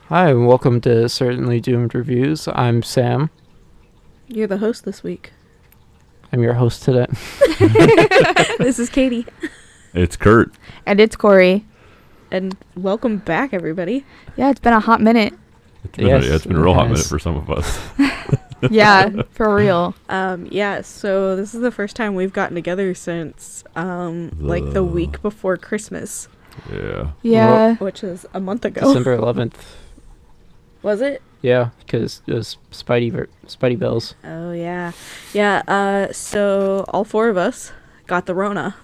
Hi, and welcome to Certainly Doomed Reviews. I'm Sam. You're the host this week. I'm your host today. This is Katie. It's Kurt. And it's Corey. And welcome back, everybody. Yeah, it's been a hot minute. It's been, Yes, it's been a real hot yes. minute for some of us. Yeah, for real. So this is the first time we've gotten together since, like the week before Christmas, Yeah. Yeah. which is a month ago. December 11th. Was it? Yeah, because it was Spidey Bells. Oh, yeah. Yeah, so all four of us got the Rona.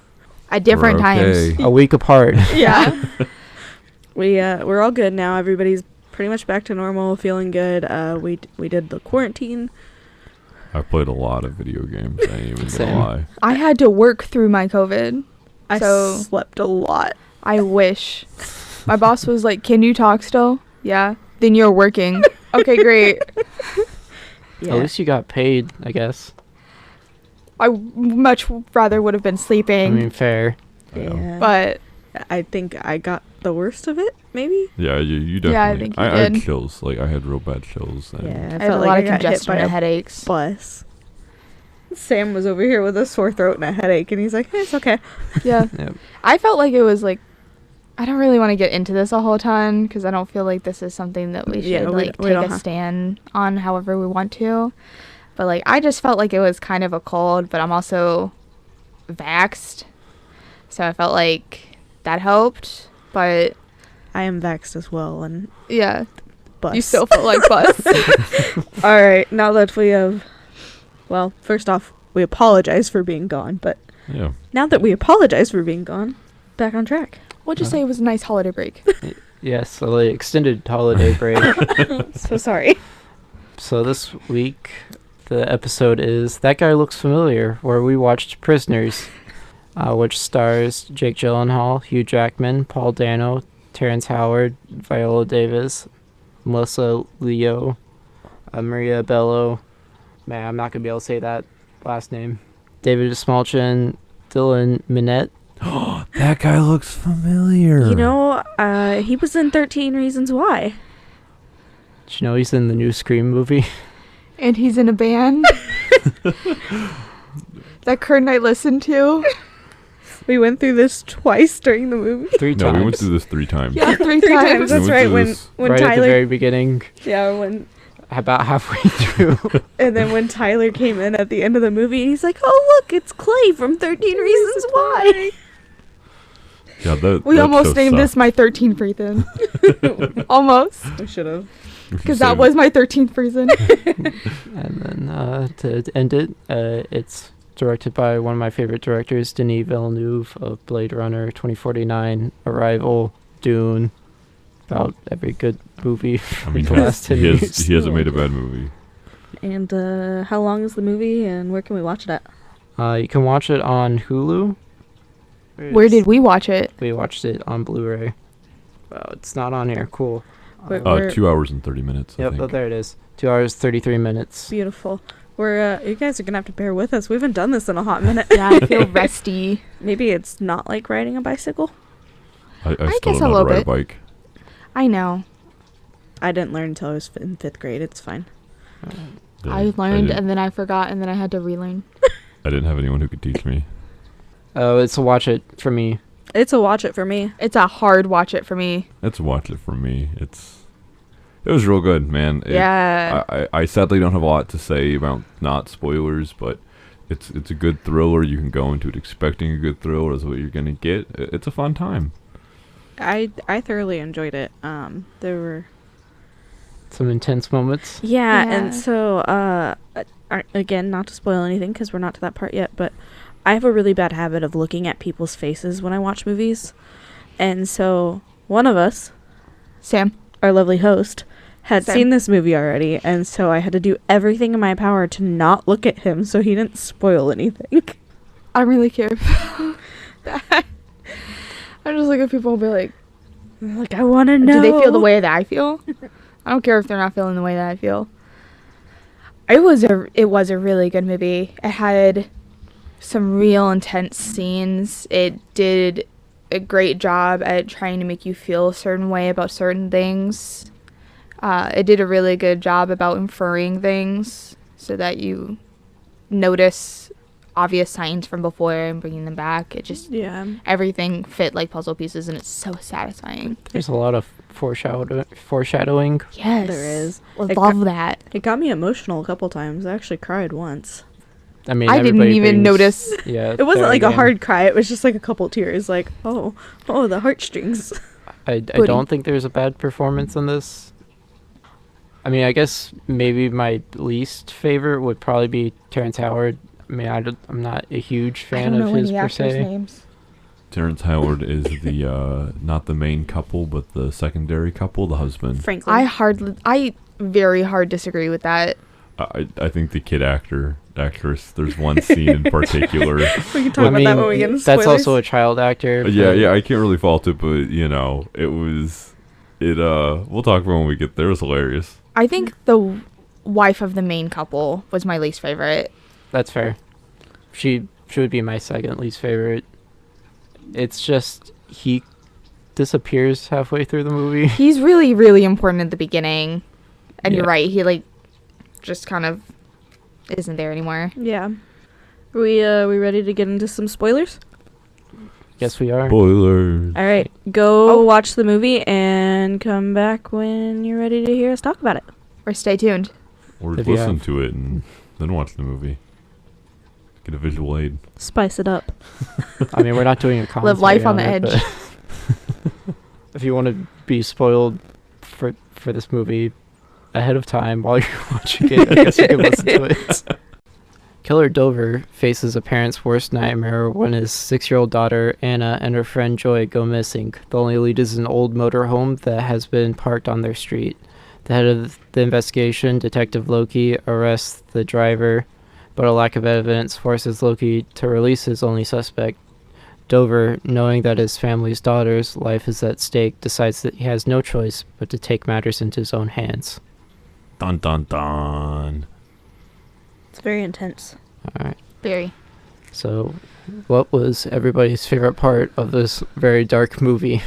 At different We're okay. times. A week apart. Yeah. We're all good now. Everybody's pretty much back to normal, feeling good. We did the quarantine. I played a lot of video games. I ain't even Same. gonna lie. I had to work through my COVID. I So- slept a lot. I wish. My boss was like, "Can you talk still?" Yeah. Then you're working. Okay, great. Yeah. At least you got paid, I guess. I much rather would have been I sleeping. mean, fair. Yeah. but I think I got the worst of it, maybe. Yeah, you definitely. Yeah, I think you I had did. chills. Like I had real bad chills. And Yeah, I had felt a like lot I of got hit congestion by and a headaches. bus. Sam was over here with a sore throat and a headache, and he's like, "It's okay." Yeah. Yep. I felt like it was like, I don't really want to get into this a whole ton because I don't feel like this is something that we should Yeah, we like don't take a have- stand on however we want to. But like, I just felt like it was kind of a cold, but I'm also vaxxed. So I felt like that helped. But I am vexed as well, and yeah, bus. you still felt like bus. All right, now that we have, well, first off, we apologize for being gone, but yeah. now that we apologize for being gone, back on track. We'll just say it was a nice holiday break. Yes, a like, extended holiday break. So sorry. So this week, the episode is That Guy Looks Familiar, where we watched Prisoners, which stars Jake Gyllenhaal, Hugh Jackman, Paul Dano, Terrence Howard, Viola Davis, Melissa Leo, Maria Bello. Man, I'm not going to be able to say that last name. David Smolchin, Dylan Minette. That guy looks familiar. You know, he was in 13 Reasons Why. Did you know he's in the new Scream movie? And he's in a band that Kurt and I listened to. We went through this twice during the movie. 3 No, times. we went through this 3 times. Yeah, three Three times. times. That's We went right. through When this when right at the Tyler, very beginning, when about halfway through. and then when Tyler came in at the end of the movie, he's like, "Oh look, it's Clay from 13 Reasons Why." Yeah, that. We that almost show named this sucked. my 13th reason. Almost. We should have. Because that was my 13th reason. And then to end it, it's directed by one of my favorite directors, Denis Villeneuve of Blade Runner, 2049, Arrival, Dune, about every good movie I from mean, the last 10 years. he hasn't made a bad movie. And how long is the movie, and where can we watch it at? You can watch it on Hulu. Where did we watch it? We watched it on Blu-ray. Oh, it's not on here. Cool. We're 2 hours and 30 minutes. I Yep, think. oh, there it is. 2 hours, 33 minutes. beautiful. We're you guys are gonna have to bear with us. We haven't done this in a hot minute. Yeah, I feel rusty. Maybe it's not like riding a bicycle. I I still guess don't a know how to little ride a bit. bike. I know. I didn't learn until I was in 5th grade. It's fine. Yeah, I learned didn't- and then I forgot and then I had to relearn. I didn't have anyone who could teach me. Oh, it's a watch it for me. It's a watch it for me. It's a hard watch it for me. Let's watch it for me. It was real good, man. Yeah. I sadly don't have a lot to say about not spoilers, but it's a good thriller. You can go into it expecting a good thriller. Is what you're gonna get. It's a fun time. I thoroughly enjoyed it. There were Some intense moments. yeah, Yeah. and so again, not to spoil anything because we're not to that part yet, but I have a really bad habit of looking at people's faces when I watch movies, and so one of us, Sam. our lovely host, had Same. seen this movie already, and so I had to do everything in my power to not look at him so he didn't spoil anything. I don't really care. I just look at people and be like, Like, I want to know. do they feel the way that I feel? I don't care if they're not feeling the way that I feel. It was a really good movie. It had some real intense scenes. It did a great job at trying to make you feel a certain way about certain things. It did a really good job about inferring things so that you notice obvious signs from before and bringing them back. It just, Yeah. everything fit like puzzle pieces, and it's so satisfying. There's a lot of foreshadowing. Yes. There is. I It love that. It got me emotional a couple times. I actually cried once. I mean, I didn't everybody even brings- notice. Yeah, It wasn't there like a again. hard cry. It was just like a couple tears. Like, oh, the heartstrings. I don't think there's a bad performance in this. I mean, I guess maybe my least favorite would probably be Terrence Howard. I mean, I'm not a huge I fan don't know of his any per actors' se. names. Terrence Howard is the not the main couple, but the secondary couple, the husband. Franklin. I very hard disagree with that. I think the kid actress. There's one scene in particular. we can talk I about mean, that when we get into that's spoilers. also a child actor. Yeah, I can't really fault it, but you know, we'll talk about when we get there. It was hilarious. I think the wife of the main couple was my least favorite. That's fair. She would be my second least favorite. It's just he disappears halfway through the movie. He's really, really important at the beginning. And you're Yeah. right, he like just kind of isn't there anymore. Yeah. We ready to get into some spoilers? Yes, we are. Spoilers. All right. Go Oh. watch the movie and come back when you're ready to hear us talk about it. Or stay tuned. Or If you listen have- to it and then watch the movie. Get a visual aid. Spice it up. I mean, we're not doing a commentary Live life on the it, edge. but if you want to be spoiled for this movie ahead of time while you're watching it, I guess you can listen to it. Killer Dover faces a parent's worst nightmare when his 6-year-old daughter, Anna, and her friend Joy go missing. The only lead is an old motorhome that has been parked on their street. The head of the investigation, Detective Loki, arrests the driver, but a lack of evidence forces Loki to release his only suspect. Dover, knowing that his family's daughter's life is at stake, decides that he has no choice but to take matters into his own hands. Dun dun dun. It's very intense. All right. Very. So, what was everybody's favorite part of this very dark movie?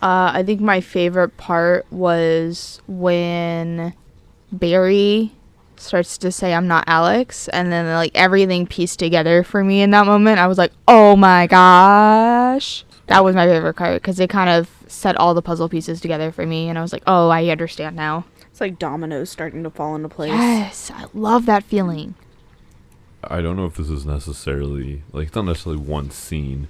I think my favorite part was when Barry starts to say I'm not Alex, and then like everything pieced together for me in that moment. I was like, oh my gosh. That was my favorite part because it kind of set all the puzzle pieces together for me, and I was like, oh, I understand now. It's like dominoes starting to fall into place. Yes, I love that feeling. I don't know if this is necessarily like it's not necessarily one scene,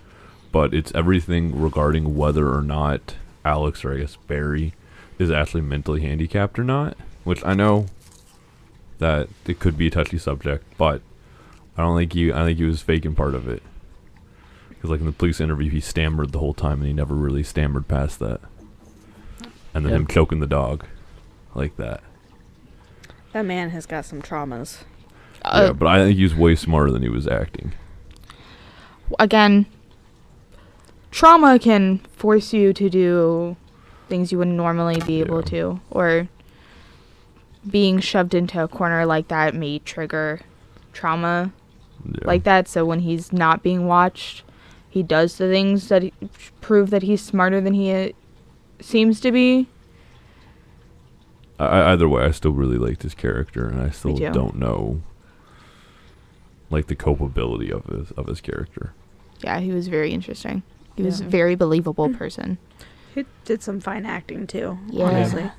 but it's everything regarding whether or not Alex, or I guess Barry, is actually mentally handicapped or not. Which I know that it could be a touchy subject, but I think he was faking part of it. Because like in the police interview, he stammered the whole time, and he never really stammered past that. And then Yep. him choking the dog, like that. That man has got some traumas. Yeah, but I think he was way smarter than he was acting. Again, trauma can force you to do things you wouldn't normally be able Yeah. to, or being shoved into a corner like that may trigger trauma Yeah. like that. So when he's not being watched, he does the things that prove that he's smarter than he seems to be. Either way, I still really liked his character, and I still too. don't know, like, the culpability of his character. Yeah, he was very interesting. He was a Yeah. very believable person. He did some fine acting too. Yeah. Honestly.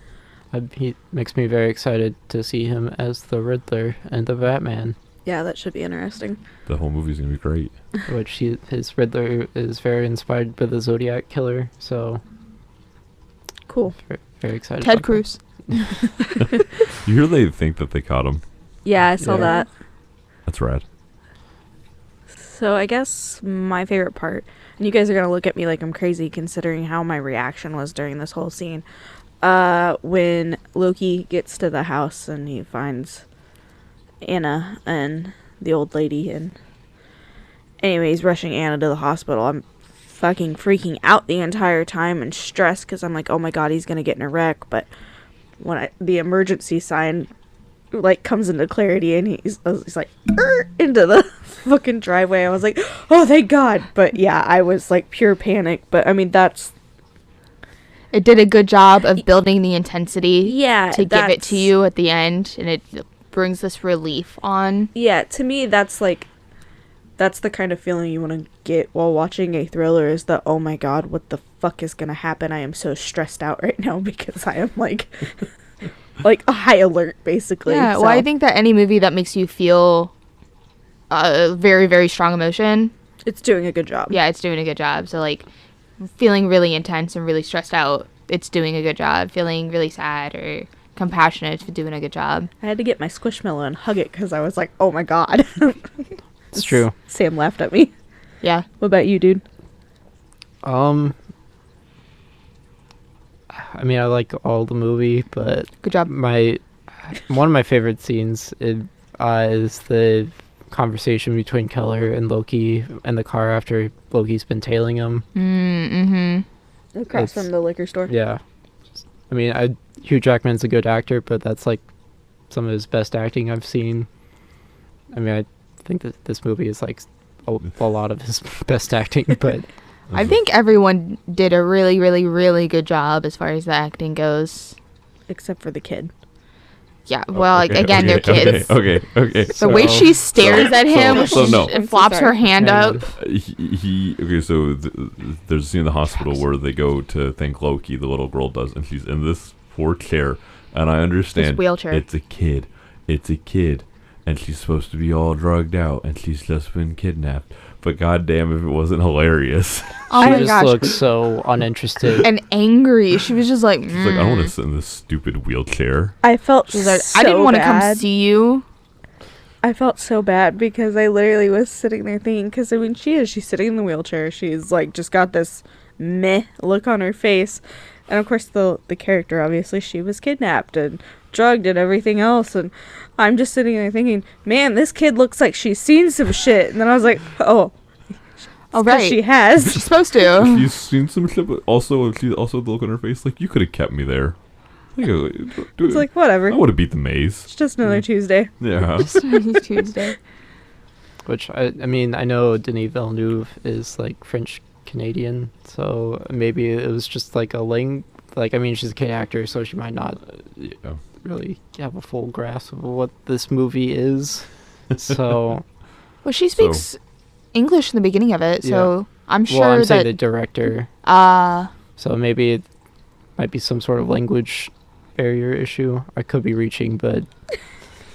He makes me very excited to see him as the Riddler and the Batman, Yeah, that should be interesting. The whole movie's gonna be great. which his Riddler is very inspired by the Zodiac Killer, so Cool. very excited. Ted about Cruz. You hear they think that they caught him? Yeah, I saw Yeah. that. That's rad. So I guess my favorite part, and you guys are gonna look at me like I'm crazy considering how my reaction was during this whole scene. When Loki gets to the house and he finds Anna and the old lady, and anyway, he's rushing Anna to the hospital. I'm fucking freaking out the entire time and stressed because I'm like, oh my god, he's gonna get in a wreck. But when the emergency sign like comes into clarity and he's like into the fucking driveway, I was like, oh thank god. But yeah, I was like pure panic. But I mean, that's It did a good job of building the intensity Yeah, to give it that's- to you at the end, and it brings this relief on. Yeah, to me, that's the kind of feeling you want to get while watching a thriller is that, oh my god, what the fuck is going to happen? I am so stressed out right now because I am like a high alert, basically. Yeah, well, I think that any movie that makes you feel a very, very strong emotion, it's doing a good job. yeah, it's doing a good job. So, like, feeling really intense and really stressed out, it's doing a good job. Feeling really sad or compassionate, it's doing a good job. I had to get my Squishmallow and hug it because I was like, oh my god. It's true. Sam laughed at me. Yeah. What about you, dude? I mean, I like all the movie, but Good job. one of my favorite scenes is the conversation between Keller and Loki in the car after Loki's been tailing him. Mm-hmm. Across It's- from the liquor store. Yeah. I mean, Hugh Jackman's a good actor, but that's like some of his best acting I've seen. I mean, I think that this movie is like a lot of his best acting, but I think everyone did a really, really, really good job as far as the acting goes. Except for the kid. Yeah, well, Okay, again, they're kids. Okay. The way she stares at him no. and flops her hand Hang up. on. Okay, so there's a scene in the hospital where they go to thank Loki, the little girl does, and she's in this poor chair, and I understand This wheelchair. it's a kid, and she's supposed to be all drugged out, and she's just been kidnapped, but goddamn if it wasn't hilarious. Oh She my just gosh. looks so uninterested. And angry. She was just like, She's like, I don't want to sit in this stupid wheelchair. I felt She's like, so I didn't want to come bad. see you. I felt so bad because I literally was sitting there thinking, because I mean, she's sitting in the wheelchair. She's like just got this meh look on her face. And of course, the character, obviously, she was kidnapped and drugged and everything else. And I'm just sitting there thinking, man, this kid looks like she's seen some shit. And then I was like, oh, Oh, 'cause right. she has. She's supposed to. She's seen some shit, but also she also the look on her face like you could have kept me there. It's like, whatever. I would have beat the maze. It's just another Tuesday. Yeah. Tuesday. Which I mean, I know Denis Villeneuve is like French Canadian, so maybe it was just like a like I mean, she's a K actor, so she might not Yeah. really have a full grasp of what this movie is. So, Well, she speaks English in the beginning of it, so I'm sure well, I'm saying the that. director. Uh, So maybe it might be some sort of language barrier issue. I could be reaching, but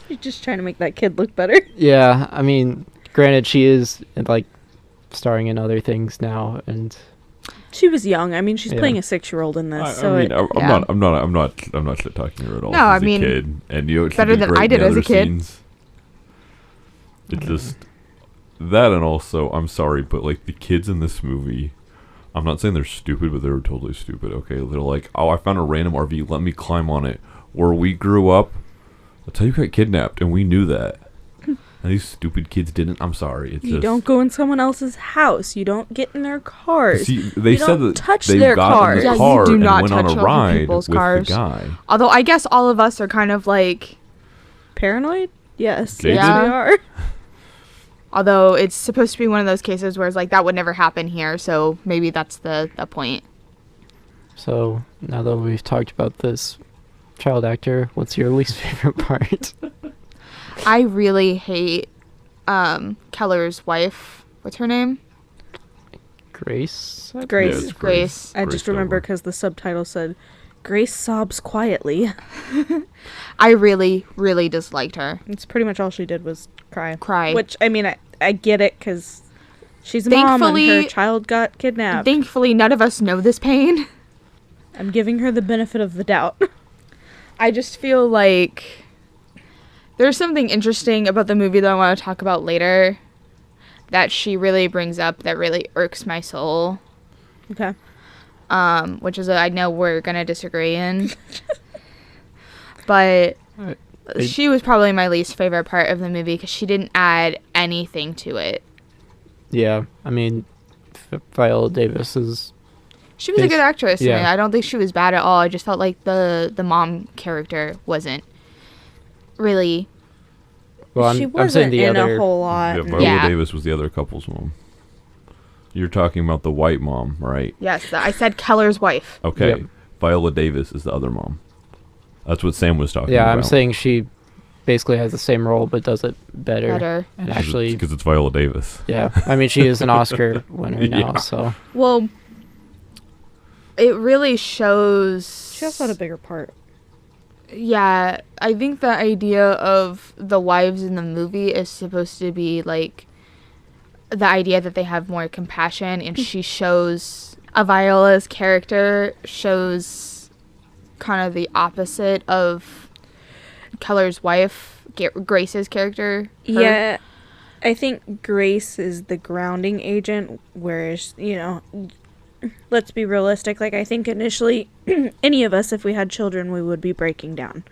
You're just trying to make that kid look better. yeah, I mean, granted, she is like starring in other things now, and She was young. I mean, she's Yeah. playing a 6-year-old in this. I mean, I'm Yeah. not shit talking her at all. No, I She's a mean, kid, and you know, she better did than great I in did the as a other kid. scenes. It just that, and also, I'm sorry, but like the kids in this movie, I'm not saying they're stupid, but they were totally stupid. Okay, they're like, oh, I found a random RV, let me climb on it. Where we grew up, that's how you got kidnapped, and we knew that. And these stupid kids didn't. I'm sorry. It's You just, don't go in someone else's house. You don't get in their cars. See, they You said don't that touch they their got cars. in Yeah, the you car do and not went on touch a other ride people's with cars. the guy. although I guess all of us are kind of like, Paranoid? Yes. They Yes, do. we are. although it's supposed to be one of those cases where it's like that would never happen here, so maybe that's the point. so now that we've talked about this child actor, what's your least favorite part? I really hate Keller's wife. What's her name? Grace? Grace. Yeah, it's Grace. I just remember over. because the subtitle said, Grace sobs quietly. I really, really disliked her. It's pretty much all she did was cry. Cry. Which, I mean, I get it because she's a mom and her Thankfully- child got kidnapped. Thankfully, none of us know this pain. I'm giving her the benefit of the doubt. I just feel like there's something interesting about the movie that I want to talk about later that she really brings up that really irks my soul. Okay. Which is I know we're gonna disagree in, but she was probably my least favorite part of the movie because she didn't add anything to it. Yeah, I mean, Viola Davis is. She was a good actress. Yeah. And I don't think she was bad at all. I just felt like the mom character wasn't really. Well, she I'm wasn't saying the in other. a whole lot. Yeah, Viola Yeah. Davis was the other couple's mom. You're talking about the white mom, right? Yes, I said Keller's wife. Okay. Yep. Viola Davis is the other mom. That's what Sam was talking Yeah, about. I'm saying she basically has the same role but does it better. Better. And actually, because it's Viola Davis. yeah. I mean, she is an Oscar winner now, Yeah. so Well, it really shows. She also had a bigger part. Yeah, I think the idea of the wives in the movie is supposed to be like the idea that they have more compassion, and she shows Viola's character shows kind of the opposite of Keller's wife, Grace's character. Her. Yeah, I think Grace is the grounding agent, whereas, let's be realistic. Like, I think initially, any of us, if we had children, we would be breaking down.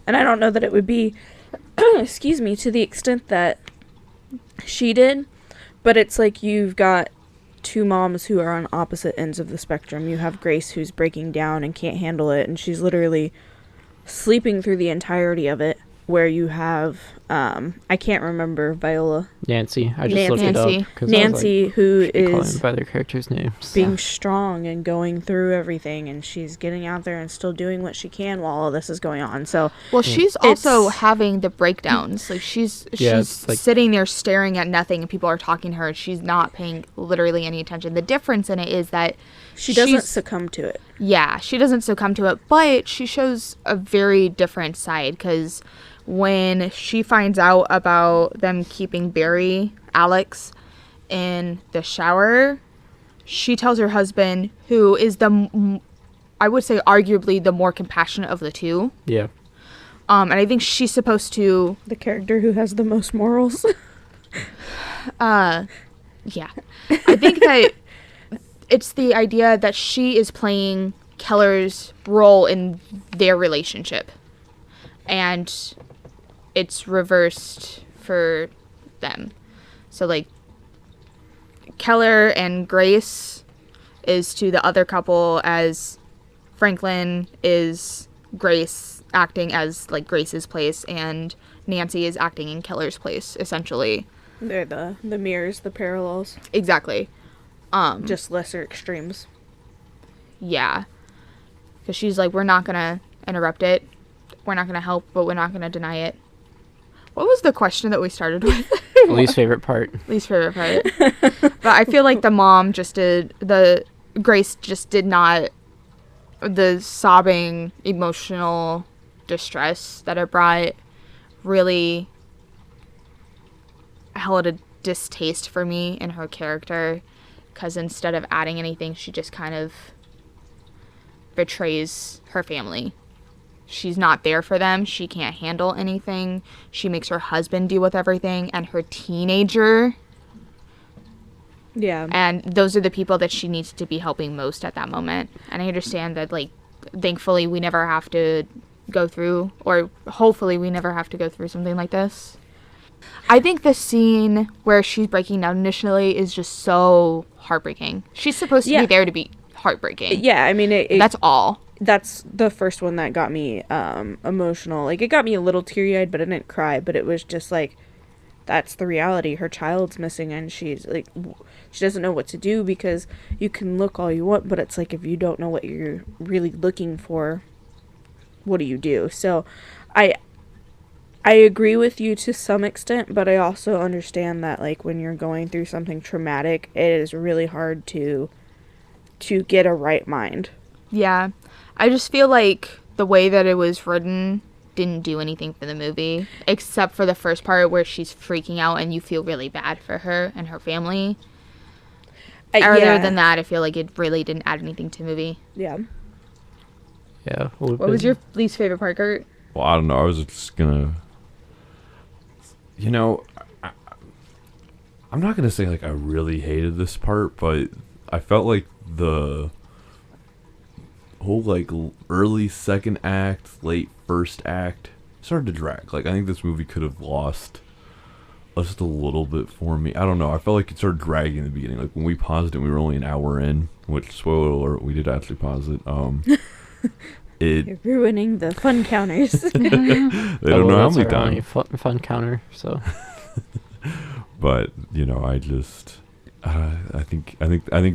And I don't know that it would be, excuse me, to the extent that she did. But it's like you've got two moms who are on opposite ends of the spectrum. You have Grace, who's breaking down and can't handle it, and she's literally sleeping through the entirety of it. Where you have, I can't remember Viola. Nancy. I just looked it Nancy. up. 'cause Nancy, who I was like, calling is them by their characters' names. being strong and going through everything, and she's getting out there and still doing what she can while all this is going on. So Well, she's also It's- having the breakdowns. Like she's Yeah, she's it's like- sitting there staring at nothing, and people are talking to her. And she's not paying literally any attention. The difference in it is that she doesn't she's- succumb to it. Yeah, she doesn't succumb to it, but she shows a very different side because when she finds out about them keeping Barry, Alex, in the shower, she tells her husband, who is I would say arguably the more compassionate of the two. Yeah. And I think she's supposed to, The character who has the most morals. yeah. I think that it's the idea that she is playing Keller's role in their relationship. And it's reversed for them. So, like, Keller and Grace is to the other couple as Franklin is Grace acting as, like, Grace's place, and Nancy is acting in Keller's place, essentially. They're the mirrors, the parallels, Exactly. just lesser extremes. Yeah. Because she's like, we're not going to interrupt it. We're not going to help, but we're not going to deny it. What was the question that we started with? Least favorite part. Least favorite part. But I feel like the mom Grace just did not, the sobbing, emotional distress that it brought really held a distaste for me in her character. Because instead of adding anything, she just kind of betrays her family. She's not there for them. She can't handle anything. She makes her husband deal with everything and her teenager. Yeah. And those are the people that she needs to be helping most at that moment. And I understand that, like, thankfully we never have to go through, or hopefully we never have to go through something like this. I think the scene where she's breaking down initially is just so heartbreaking. She's supposed to Yeah. be there to be heartbreaking. Yeah, I mean, That's all. that's the first one that got me emotional. Like, it got me a little teary-eyed, but I didn't cry. But it was just like, that's the reality. Her child's missing, and she's like, she doesn't know what to do, because you can look all you want, but it's like, if you don't know what you're really looking for, what do you do? So I agree with you to some extent, but I also understand that, like, when you're going through something traumatic, it is really hard to get a right mind. Yeah. I just feel like the way that it was written didn't do anything for the movie, except for the first part where she's freaking out and you feel really bad for her and her family. Other than that, I feel like it really didn't add anything to the movie. Yeah. Yeah. What was your least favorite part, Kurt? Well, I don't know. I was just gonna, I'm not gonna say like I really hated this part, but I felt like the whole like early second act, late first act started to drag. Like, I think this movie could have lost just a little bit for me. I don't know. I felt like it started dragging in the beginning. Like, when we paused it, we were only an hour in, which, spoiler alert, we did actually pause it. You're ruining the fun counters. They don't know how many times. Fun counter. So But I just I think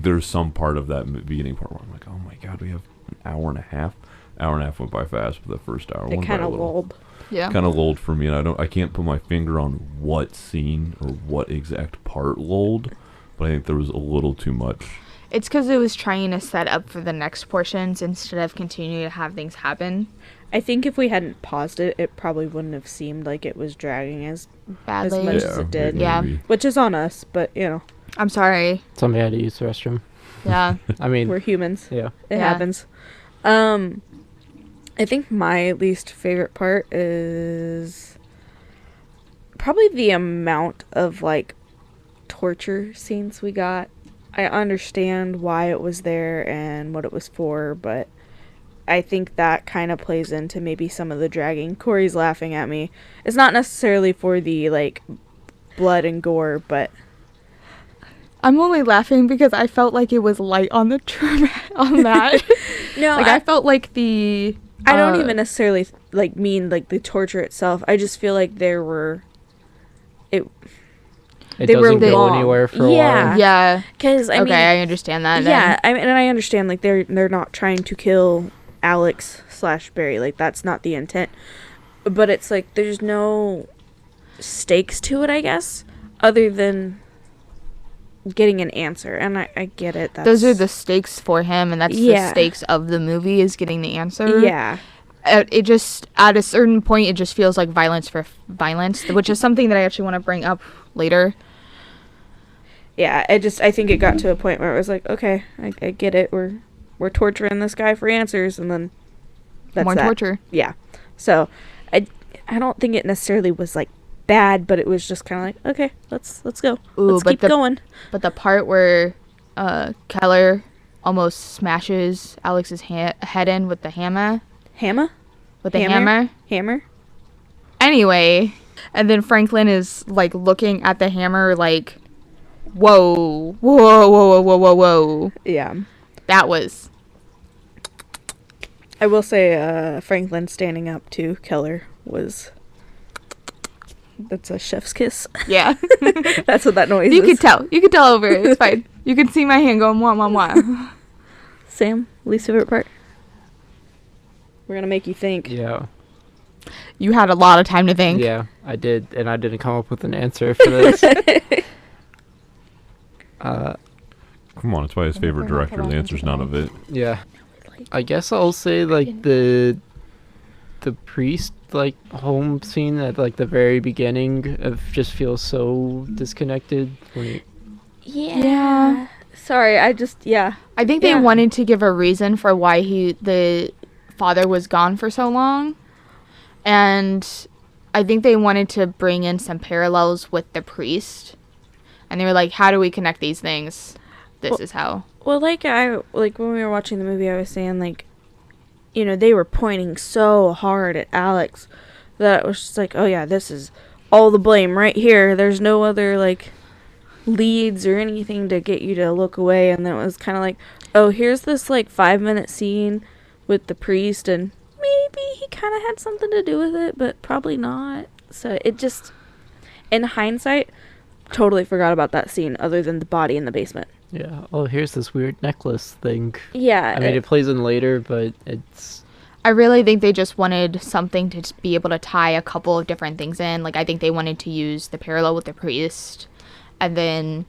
there's some part of that beginning part where I'm like, oh my god, we have hour and a half. Hour and a half went by fast, but the first hour It went kind by a of little. lulled. Yeah. Kind of lulled for me, and I can't put my finger on what scene or what exact part lulled, but I think there was a little too much. It's because it was trying to set up for the next portions instead of continuing to have things happen I think if we hadn't paused it, it probably wouldn't have seemed like it was dragging as badly. much as it did. Yeah. which is on us, but I'm sorry. Somebody had to use the restroom. Yeah. I mean, we're humans. yeah. It Yeah. happens. I think my least favorite part is probably the amount of like torture scenes we got. I understand why it was there and what it was for, but I think that kind of plays into maybe some of the dragging. Corey's laughing at me. It's not necessarily for the like blood and gore, but I'm only laughing because I felt like it was light on the on that. no, Like I felt like the I don't uh, even necessarily like mean like the torture itself. I just feel like there were It They were doesn't go long. anywhere for a Yeah. while. Yeah. because I Okay, mean I understand that. yeah, then. I mean, and I understand like they're not trying to kill Alex/Barry, like that's not the intent, but it's like there's no stakes to it, I guess, other than getting an answer, and I get it. Those are the stakes for him, and that's the Yeah. stakes of the movie is getting the answer. yeah. It just at a certain point, it just feels like violence for violence, which is something that I actually want to bring up later. Yeah, I think it got to a point where it was like, okay, I get it. We're torturing this guy for answers, and then that's More that. torture. Yeah. So I don't think it necessarily was like bad, but it was just kind of like, okay, let's go. Ooh, Let's but keep the- going. But the part where Keller almost smashes Alex's head in with the hammer. Hammer? With the Hammer? hammer. Hammer? Anyway, and then Franklin is like looking at the hammer like, whoa, whoa, whoa, whoa, whoa, whoa, whoa. Yeah. That was I will say Franklin standing up to Keller was... That's a chef's kiss. yeah. That's what that noise You is. could tell. You could tell over it. It's fine. You could see my hand going wah wah wah. Sam, least favorite part? We're going to make you think. Yeah. You had a lot of time to think. Yeah, I did, and I didn't come up with an answer for this. Come on, it's by his favorite director. The answer's none of it. Yeah. I guess I'll say like the priest like home scene at like the very beginning of just feels so disconnected when he, Yeah. Sorry, I just, yeah. I think they Yeah. wanted to give a reason for why the father was gone for so long. And I think they wanted to bring in some parallels with the priest. And they were like, how do we connect these things? This Well- is how. Well, like when we were watching the movie, I was saying like, they were pointing so hard at Alex that it was just like, oh yeah, this is all the blame right here. There's no other like leads or anything to get you to look away. And then it was kind of like, oh, here's this like 5-minute scene with the priest, and maybe he kind of had something to do with it, but probably not. So it just, in hindsight, totally forgot about that scene other than the body in the basement. yeah, oh, here's this weird necklace thing. Yeah. I mean, it plays in later, but it's I really think they just wanted something to be able to tie a couple of different things in. Like, I think they wanted to use the parallel with the priest and then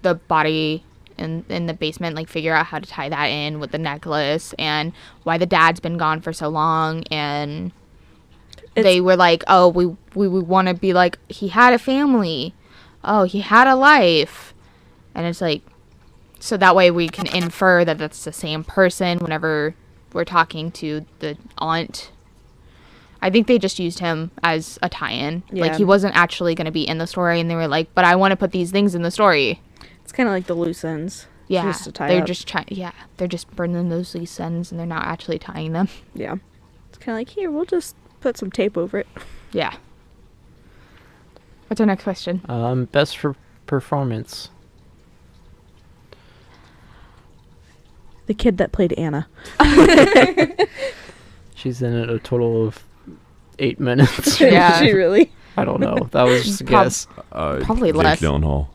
the body in the basement, like, figure out how to tie that in with the necklace and why the dad's been gone for so long. And they were like, oh, we want to be like, he had a family. Oh, he had a life. And it's like, so that way we can infer that that's the same person whenever we're talking to the aunt. I think they just used him as a tie-in. Like, Yeah. he wasn't actually going to be in the story, and they were like, but I want to put these things in the story. It's kind of like the loose ends. Yeah, Just to tie they're up. just trying. Yeah, they're just burning those loose ends, and they're not actually tying them. Yeah. It's kind of like, here, we'll just put some tape over it. Yeah. What's our next question? best for performance. The kid that played Anna. She's in it a total of 8 minutes. Yeah. She really? I don't know. That was just a Prob- guess. Probably Probably Jake less. Gyllenhaal.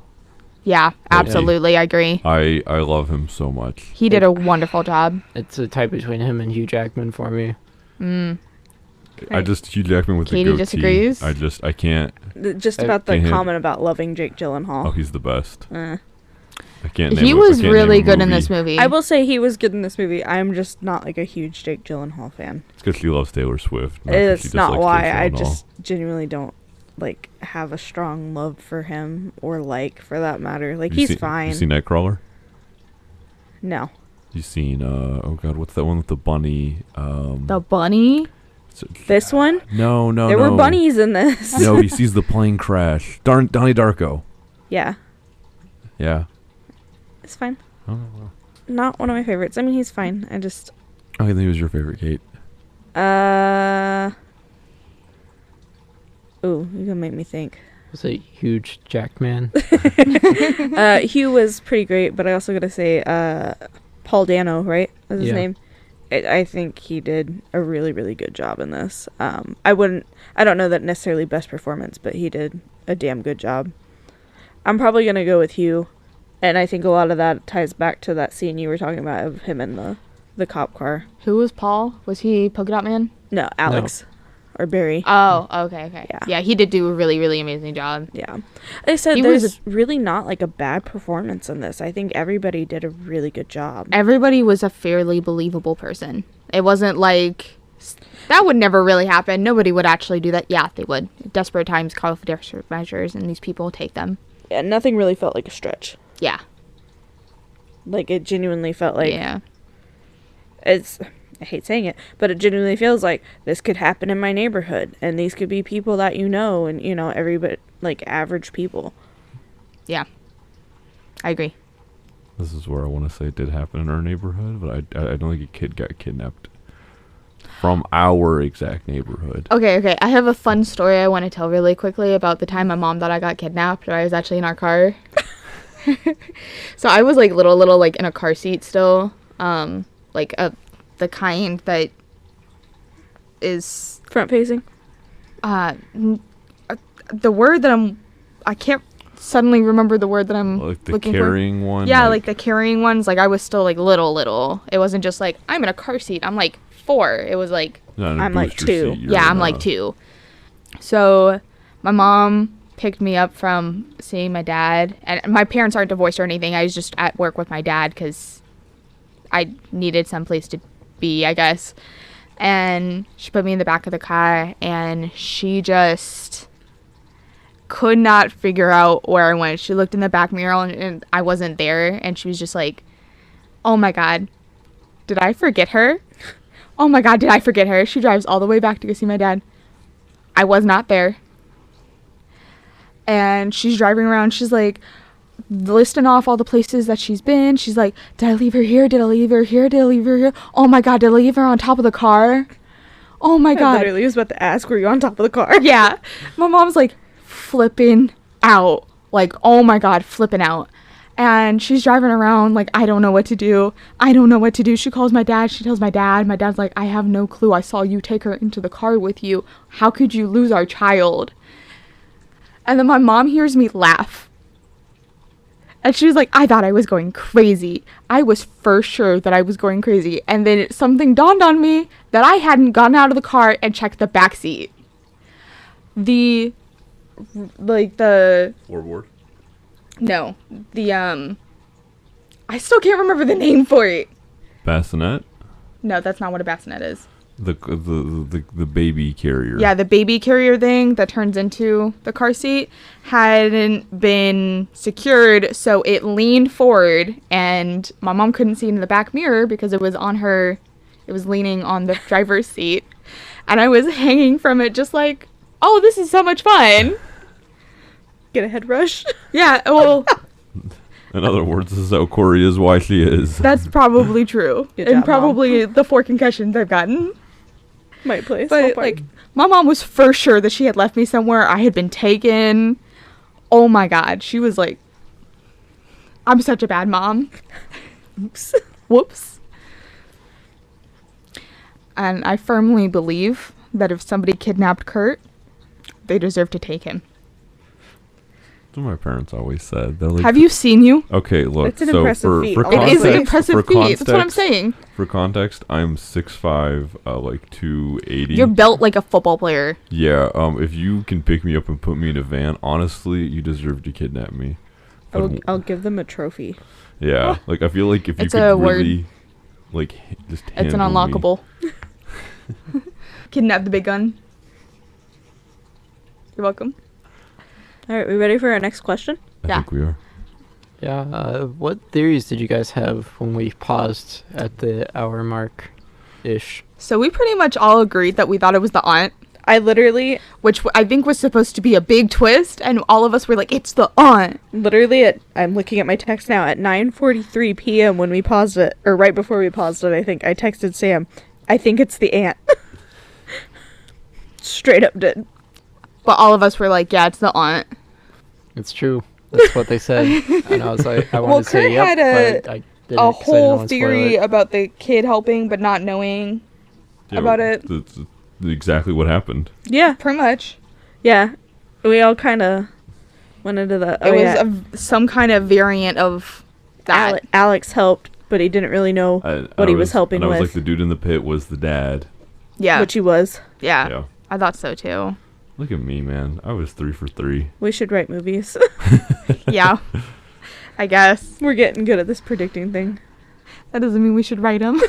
Yeah, absolutely. I agree. I love him so much. He did a wonderful job. It's a tie between him and Hugh Jackman for me. Mm. I just Hugh Jackman with Katie the goatee. disagrees? I can't. Just I about the can't- comment about loving Jake Gyllenhaal. Oh, he's the best. Eh. I can't. Name He a- I was can't really name a good in movie. this movie. I will say he was good in this movie. I'm just not like a huge Jake Gyllenhaal fan. It's because she loves Taylor Swift. Not 'cause she It's not dislikes why. Jake I Gyllenhaal. just genuinely don't like have a strong love for him or like for that matter. Like he's fine. You seen Nightcrawler? No. You seen oh god, what's that one with the bunny? the bunny? This one? No. There were bunnies in this. No, he sees the plane crash. Donnie Darko. Yeah. Yeah. It's fine. Oh, Not one of my favorites. I mean, he's fine. I just okay, then who's your favorite, Kate? Ooh, you're gonna make me think. Was it Huge Jackman? Hugh was pretty great, but I also gotta say, Paul Dano, right? Was his Yeah. name? I think he did a really, really good job in this. I don't know that necessarily best performance, but he did a damn good job. I'm probably gonna go with Hugh, and I think a lot of that ties back to that scene you were talking about of him in the cop car. Who was Paul? Was he Polka Dot Man? No, Alex. Or Barry. Oh, okay. Yeah. Yeah, he did do a really, really amazing job. Yeah. I said He there's was really not like a bad performance in this. I think everybody did a really good job. Everybody was a fairly believable person. It wasn't like that would never really happen. Nobody would actually do that. Yeah, they would. Desperate times call for desperate measures, and these people take them. Yeah, nothing really felt like a stretch. Yeah. Like it genuinely felt like yeah. I hate saying it, but it genuinely feels like this could happen in my neighborhood, and these could be people that you know, and everybody like average people. Yeah. I agree. This is where I want to say it did happen in our neighborhood, but I don't think a kid got kidnapped from our exact neighborhood. Okay. I have a fun story I want to tell really quickly about the time my mom thought I got kidnapped, or I was actually in our car. So I was like little like in a car seat still, like the kind that is Front facing. the word that I can't suddenly remember the word that I'm Like the looking carrying one. Yeah, like the carrying ones. Like I was still like little. It wasn't just like I'm in a car seat. I'm like 4. It was like not in a I'm like booster 2. seat, you're yeah, in I'm a- like 2. So my mom picked me up from seeing my dad, and my parents aren't divorced or anything. I was just at work with my dad because I needed someplace to be, I guess. And she put me in the back of the car, and she just could not figure out where I went. She looked in the back mirror, and I wasn't there, and she was just like, oh my God, did I forget her? Oh my God, did I forget her? She drives all the way back to go see my dad. I was not there. And she's driving around. She's like listing off all the places that she's been. She's like, did I leave her here? Did I leave her here? Did I leave her here? Oh my God, did I leave her on top of the car? Oh my I God. literally was about to ask, were you on top of the car? Yeah. My mom's like flipping out. Like, oh my God, flipping out. And she's driving around like, I don't know what to do. She calls my dad. She tells my dad. My dad's like, I have no clue. I saw you take her into the car with you. How could you lose our child? And then my mom hears me laugh. And she was like, I thought I was going crazy. I was for sure that I was going crazy. And then something dawned on me that I hadn't gotten out of the car and checked the back seat. The Floorboard. no, I still can't remember the name for it. Bassinet. No, that's not what a bassinet is. The baby carrier. Yeah, the baby carrier thing that turns into the car seat hadn't been secured, so it leaned forward, and my mom couldn't see in the back mirror because it was leaning on the driver's seat, and I was hanging from it just like, oh, this is so much fun. Get a head rush. Yeah, well, In other words, this is how Corey is why she is. that's probably true. Good And job, Mom. probably the 4 concussions I've gotten. My place. But like, my mom was for sure that she had left me somewhere. I had been taken. Oh my God. She was like, I'm such a bad mom. oops. Whoops. And I firmly believe that if somebody kidnapped Kurt, they deserve to take him. That's what my parents always said. They're like, Have you seen you? okay, look. It's an so impressive feat. for It It context, is an impressive for feat. That's what I'm context- saying. For context, I'm 6'5", like 280. You're built like a football player. Yeah. If you can pick me up and put me in a van, honestly, you deserve to kidnap me. I'll give them a trophy. Yeah. Like I feel like if you It's could a word. really, like, just It's an handle me- unlockable. Kidnap the big gun. You're welcome. All right, we ready for our next question? I Yeah. think we are. Yeah. What theories did you guys have when we paused at the hour mark, ish? So we pretty much all agreed that we thought it was the aunt, I literally, I think was supposed to be a big twist, and all of us were like, "It's the aunt." I'm looking at my text now at 9:43 p.m. when we paused it, or right before we paused it. I think I texted Sam, I think it's the aunt. Straight up did. But all of us were like, "Yeah, it's the aunt." It's true. That's what they said. And I was like, I wanted Well, to say Kurt yep, had a- but I didn't. A 'cause I didn't whole wanna spoil theory it. about the kid helping but not knowing. About it. That's exactly what happened. Yeah, Pretty much. yeah. We all kind of went into the. It was some kind of variant of that. Alex helped, but he didn't really know what he was helping and I was with, like, the dude in the pit was the dad. Yeah. which he was. yeah. Yeah. I thought so too. Look at me, man. I was 3 for 3. We should write movies. Yeah. I guess. We're getting good at this predicting thing. That doesn't mean we should write them.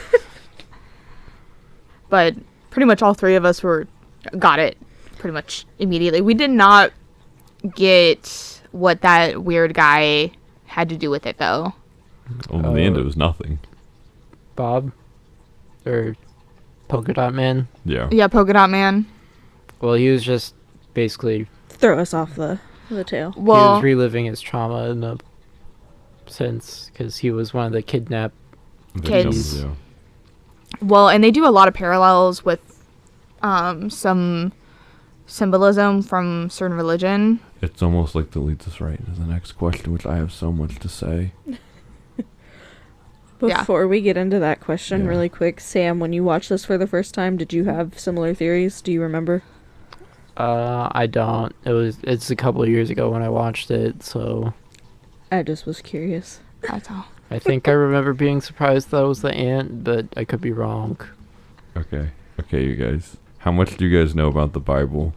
But pretty much all three of us got it pretty much immediately. We did not get what that weird guy had to do with it though. Well, in the end, it was nothing. Bob, or Polka Dot Man. Yeah. Yeah, Polka Dot Man. Well, he was just basically Throw us off the tail. he Well, was reliving his trauma in a sense because he was one of the kidnapped. Kids. Yeah. well, and they do a lot of parallels with some symbolism from certain religion. It's almost like that leads us right into the next question, which I have so much to say. Yeah. Before we get into that question, Yeah. really quick, Sam, when you watched this for the first time, did you have similar theories? Do you remember? I don't. It's a couple of years ago when I watched it, so I just was curious. That's all. I think I remember being surprised that was the aunt, but I could be wrong. Okay, you guys. How much do you guys know about the Bible?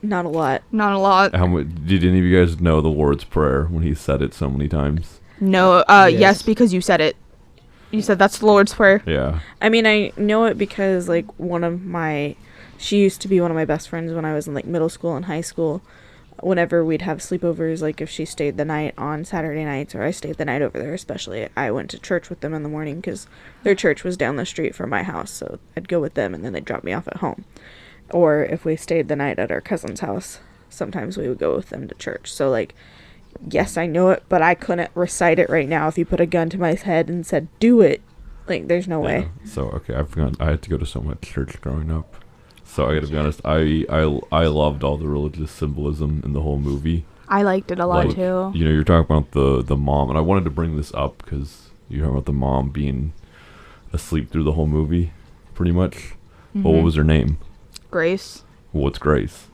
Not a lot. Not a lot. How much did any of you guys know the Lord's Prayer when He said it so many times? No, Yes. yes, because you said it. You said that's the Lord's Prayer. Yeah. I mean, I know it because, like, she used to be one of my best friends when I was in, like, middle school and high school. Whenever we'd have sleepovers, like, if she stayed the night on Saturday nights or I stayed the night over there especially, I went to church with them in the morning because their church was down the street from my house, so I'd go with them and then they'd drop me off at home. Or if we stayed the night at our cousin's house, sometimes we would go with them to church. So, like, yes, I know it, but I couldn't recite it right now if you put a gun to my head and said, do it. Like, there's no way. Yeah. So okay, I forgot. I had to go to so much church growing up. So I gotta be honest. I loved all the religious symbolism in the whole movie. I liked it a lot Like, too. You know, you're talking about the mom, and I wanted to bring this up because you're talking about the mom being asleep through the whole movie, pretty much. But what Mhm. was her name? Grace? Well, what's grace?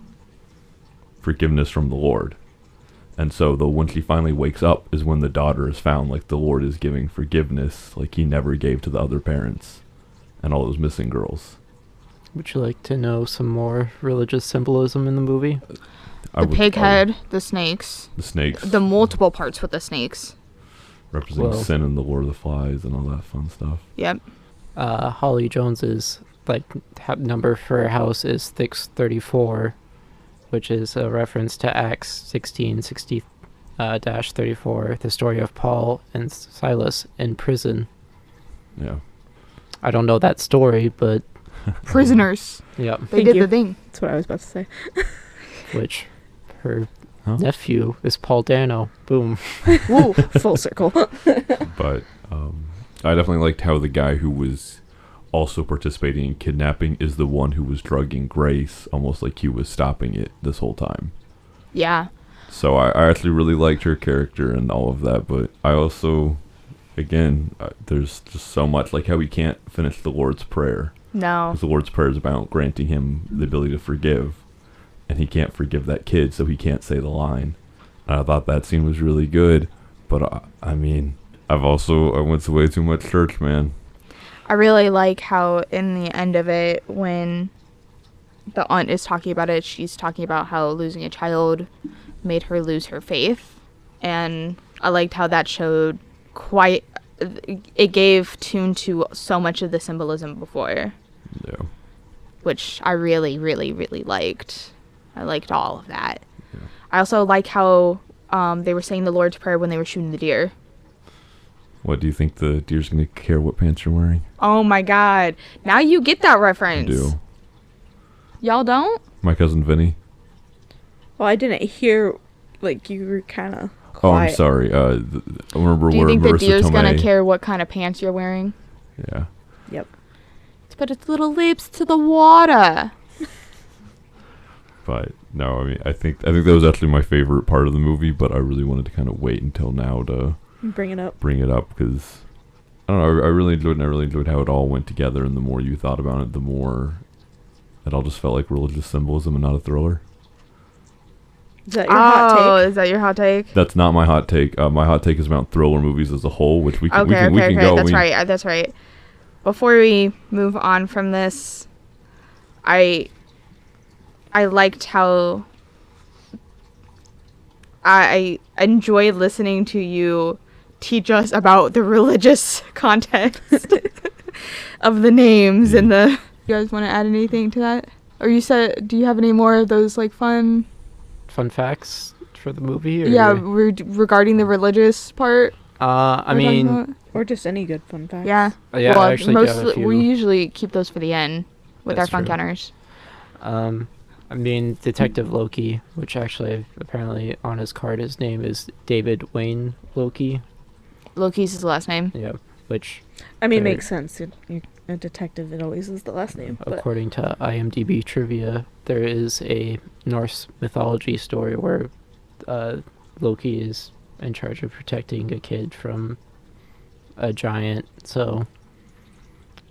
Forgiveness from the Lord. And so when she finally wakes up is when the daughter is found, like the Lord is giving forgiveness like He never gave to the other parents and all those missing girls. Would you like to know some more religious symbolism in the movie? I The would- pig I would- head, the snakes, the snakes, the multiple parts with the snakes. representing Well- sin and the Lord of the Flies and all that fun stuff. Yep. Holly Jones's number for her house is 634, which is a reference to Acts 16:60 -34, the story of Paul and Silas in prison. Yeah. I don't know that story, but Prisoners. yep, They Thank did you. the thing. That's what I was about to say. which her Huh? nephew is Paul Dano. Boom. Woo, full circle. But I definitely liked how the guy who was also participating in kidnapping is the one who was drugging Grace, almost like he was stopping it this whole time. Yeah. So I actually really liked her character and all of that, but I also, again, there's just so much, like how he can't finish the Lord's Prayer. No. Because the Lord's Prayer is about granting him the ability to forgive, and he can't forgive that kid, so he can't say the line. I thought that scene was really good, but I mean, I went to way too much church, man. I really like how in the end of it, when the aunt is talking about it, she's talking about how losing a child made her lose her faith. And I liked how that showed it gave tune to so much of the symbolism before, Yeah. which I really, really, really liked. I liked all of that. Yeah. I also like how they were saying the Lord's Prayer when they were shooting the deer. What do you think the deer's gonna care what pants you're wearing? Oh my god. Now you get that I reference. do. Y'all don't? My cousin Vinny. Well, I didn't hear, like, you were kind of Oh, I'm quiet. sorry. I remember Do you where think the Marissa deer's gonna Tomei. care what kind of pants you're wearing? Yeah. Yep. To put its little lips to the water. But no, I mean, I think that was actually my favorite part of the movie, but I really wanted to kind of wait until now to Bring it up. bring it up because I don't know. I really enjoyed it, and I really enjoyed how it all went together. And the more you thought about it, the more it all just felt like religious symbolism and not a thriller. Is that your hot take? Is that your hot take? That's not my hot take. My hot take is about thriller movies as a whole, which we can Okay. go. That's right. That's right. Before we move on from this, I liked how I enjoyed listening to you teach us about the religious context of the names and the. You guys want to add anything to that? Or do you have any more of those like fun facts for the movie? Or? Yeah, regarding the religious part. I we're talking mean, about? Or just any good fun facts? Yeah. yeah, well, I actually do have a few. we usually keep those for the end with That's our fun true. counters. I mean, Detective Loki, which actually apparently on his card his name is David Wayne Loki. Loki's his last name. Yeah, which I mean, They're- makes sense. You're a detective, it always is the last name. But according to IMDb trivia, there is a Norse mythology story where Loki is in charge of protecting a kid from a giant. So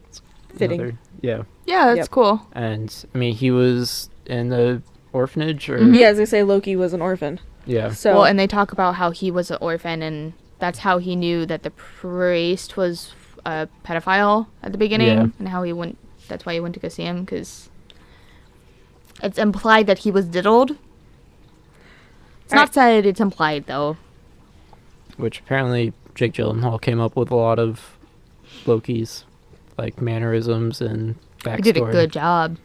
it's Fitting. yeah, Yeah, that's Yep. cool. and I mean he was in the orphanage or Mhm. yeah, as I say, Loki was an orphan. yeah. So Well, and they talk about how he was an orphan, and that's how he knew that the priest was a pedophile at the beginning, Yeah. and how he went. That's why he went to go see him, because it's implied that he was diddled. It's not said. It's implied, though. Which apparently Jake Gyllenhaal came up with a lot of Loki's like mannerisms and backstory. He did a good job.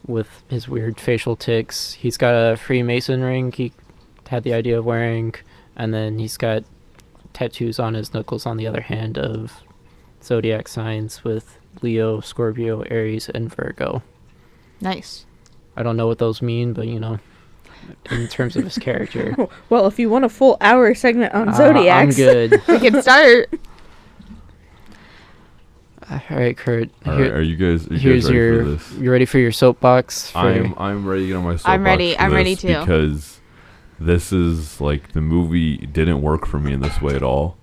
With his weird facial tics. He's got a Freemason ring he had the idea of wearing, and then he's got tattoos on his knuckles on the other hand of zodiac signs with Leo, Scorpio, Aries, and Virgo. Nice. I don't know what those mean, but you know, in terms of his character. well, if you want a full hour segment on zodiacs, I'm good. We can start. All right, Kurt. All right, are you guys Here's ready your. for this? You ready for your soapbox? I'm ready to get on my soapbox. ready. for I'm ready this too. Because this is like the movie didn't work for me in this way at all.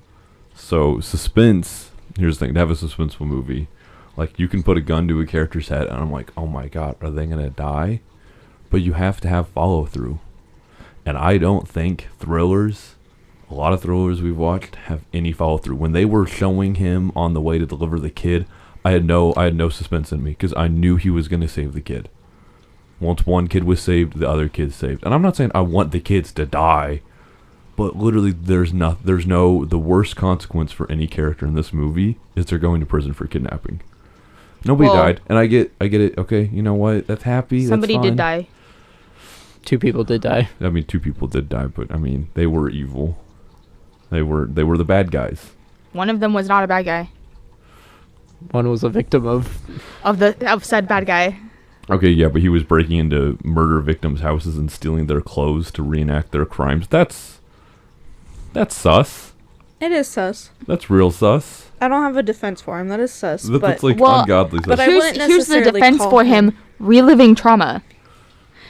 So suspense. Here's the thing: to have a suspenseful movie, like you can put a gun to a character's head, and I'm like, oh my god, are they gonna die? But you have to have follow through, and I don't think thrillers. A lot of thrillers we've watched have any follow through. When they were showing him on the way to deliver the kid, I had no suspense in me because I knew he was going to save the kid. Once one kid was saved, the other kid's saved. And I'm not saying I want the kids to die, but literally the worst consequence for any character in this movie is they're going to prison for kidnapping. Nobody Well- died, and I get it. Okay, you know what? That's happy. Somebody that's did fine. die. 2 people did die. I mean, 2 people did die, but I mean, they were evil. They were the bad guys. One of them was not a bad guy. One was a victim of. Of said bad guy. Okay, yeah, but he was breaking into murder victims' houses and stealing their clothes to reenact their crimes. That's sus. it is sus. That's real sus. I don't have a defense for him. That is sus. That's but like Well, ungodly sus. but I Here's wouldn't the necessarily defense call for him: reliving trauma.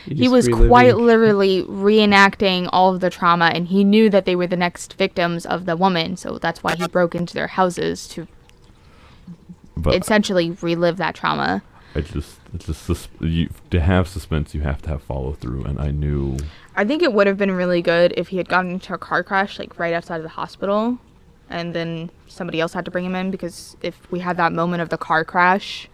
He he's was reliving- quite literally reenacting all of the trauma, and he knew that they were the next victims of the woman, so that's why he broke into their houses to But essentially relive that trauma. To have suspense, you have to have follow through, and I knew. I think it would have been really good if he had gotten into a car crash like right outside of the hospital, and then somebody else had to bring him in, because if we had that moment of the car crash,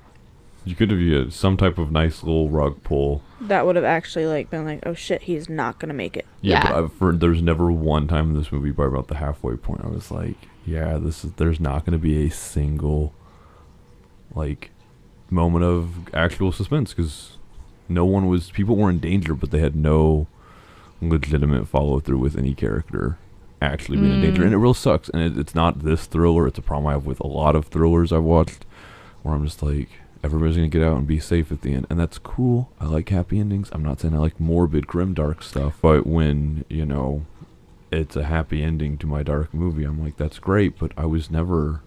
You could have used some type of nice little rug pull. That would have actually like been like, oh shit, he's not gonna make it. Yeah, but there's never one time in this movie by about the halfway point I was like, yeah, there's not going to be a single like moment of actual suspense, because people were in danger, but they had no legitimate follow through with any character actually being in danger, and it real sucks. And it's not this thriller; it's a problem I have with a lot of thrillers I've watched, where I'm just like, everybody's gonna get out and be safe at the end, and that's cool. I like happy endings. I'm not saying I like morbid, grim, dark stuff, but when it's a happy ending to my dark movie, I'm like, that's great. But I was never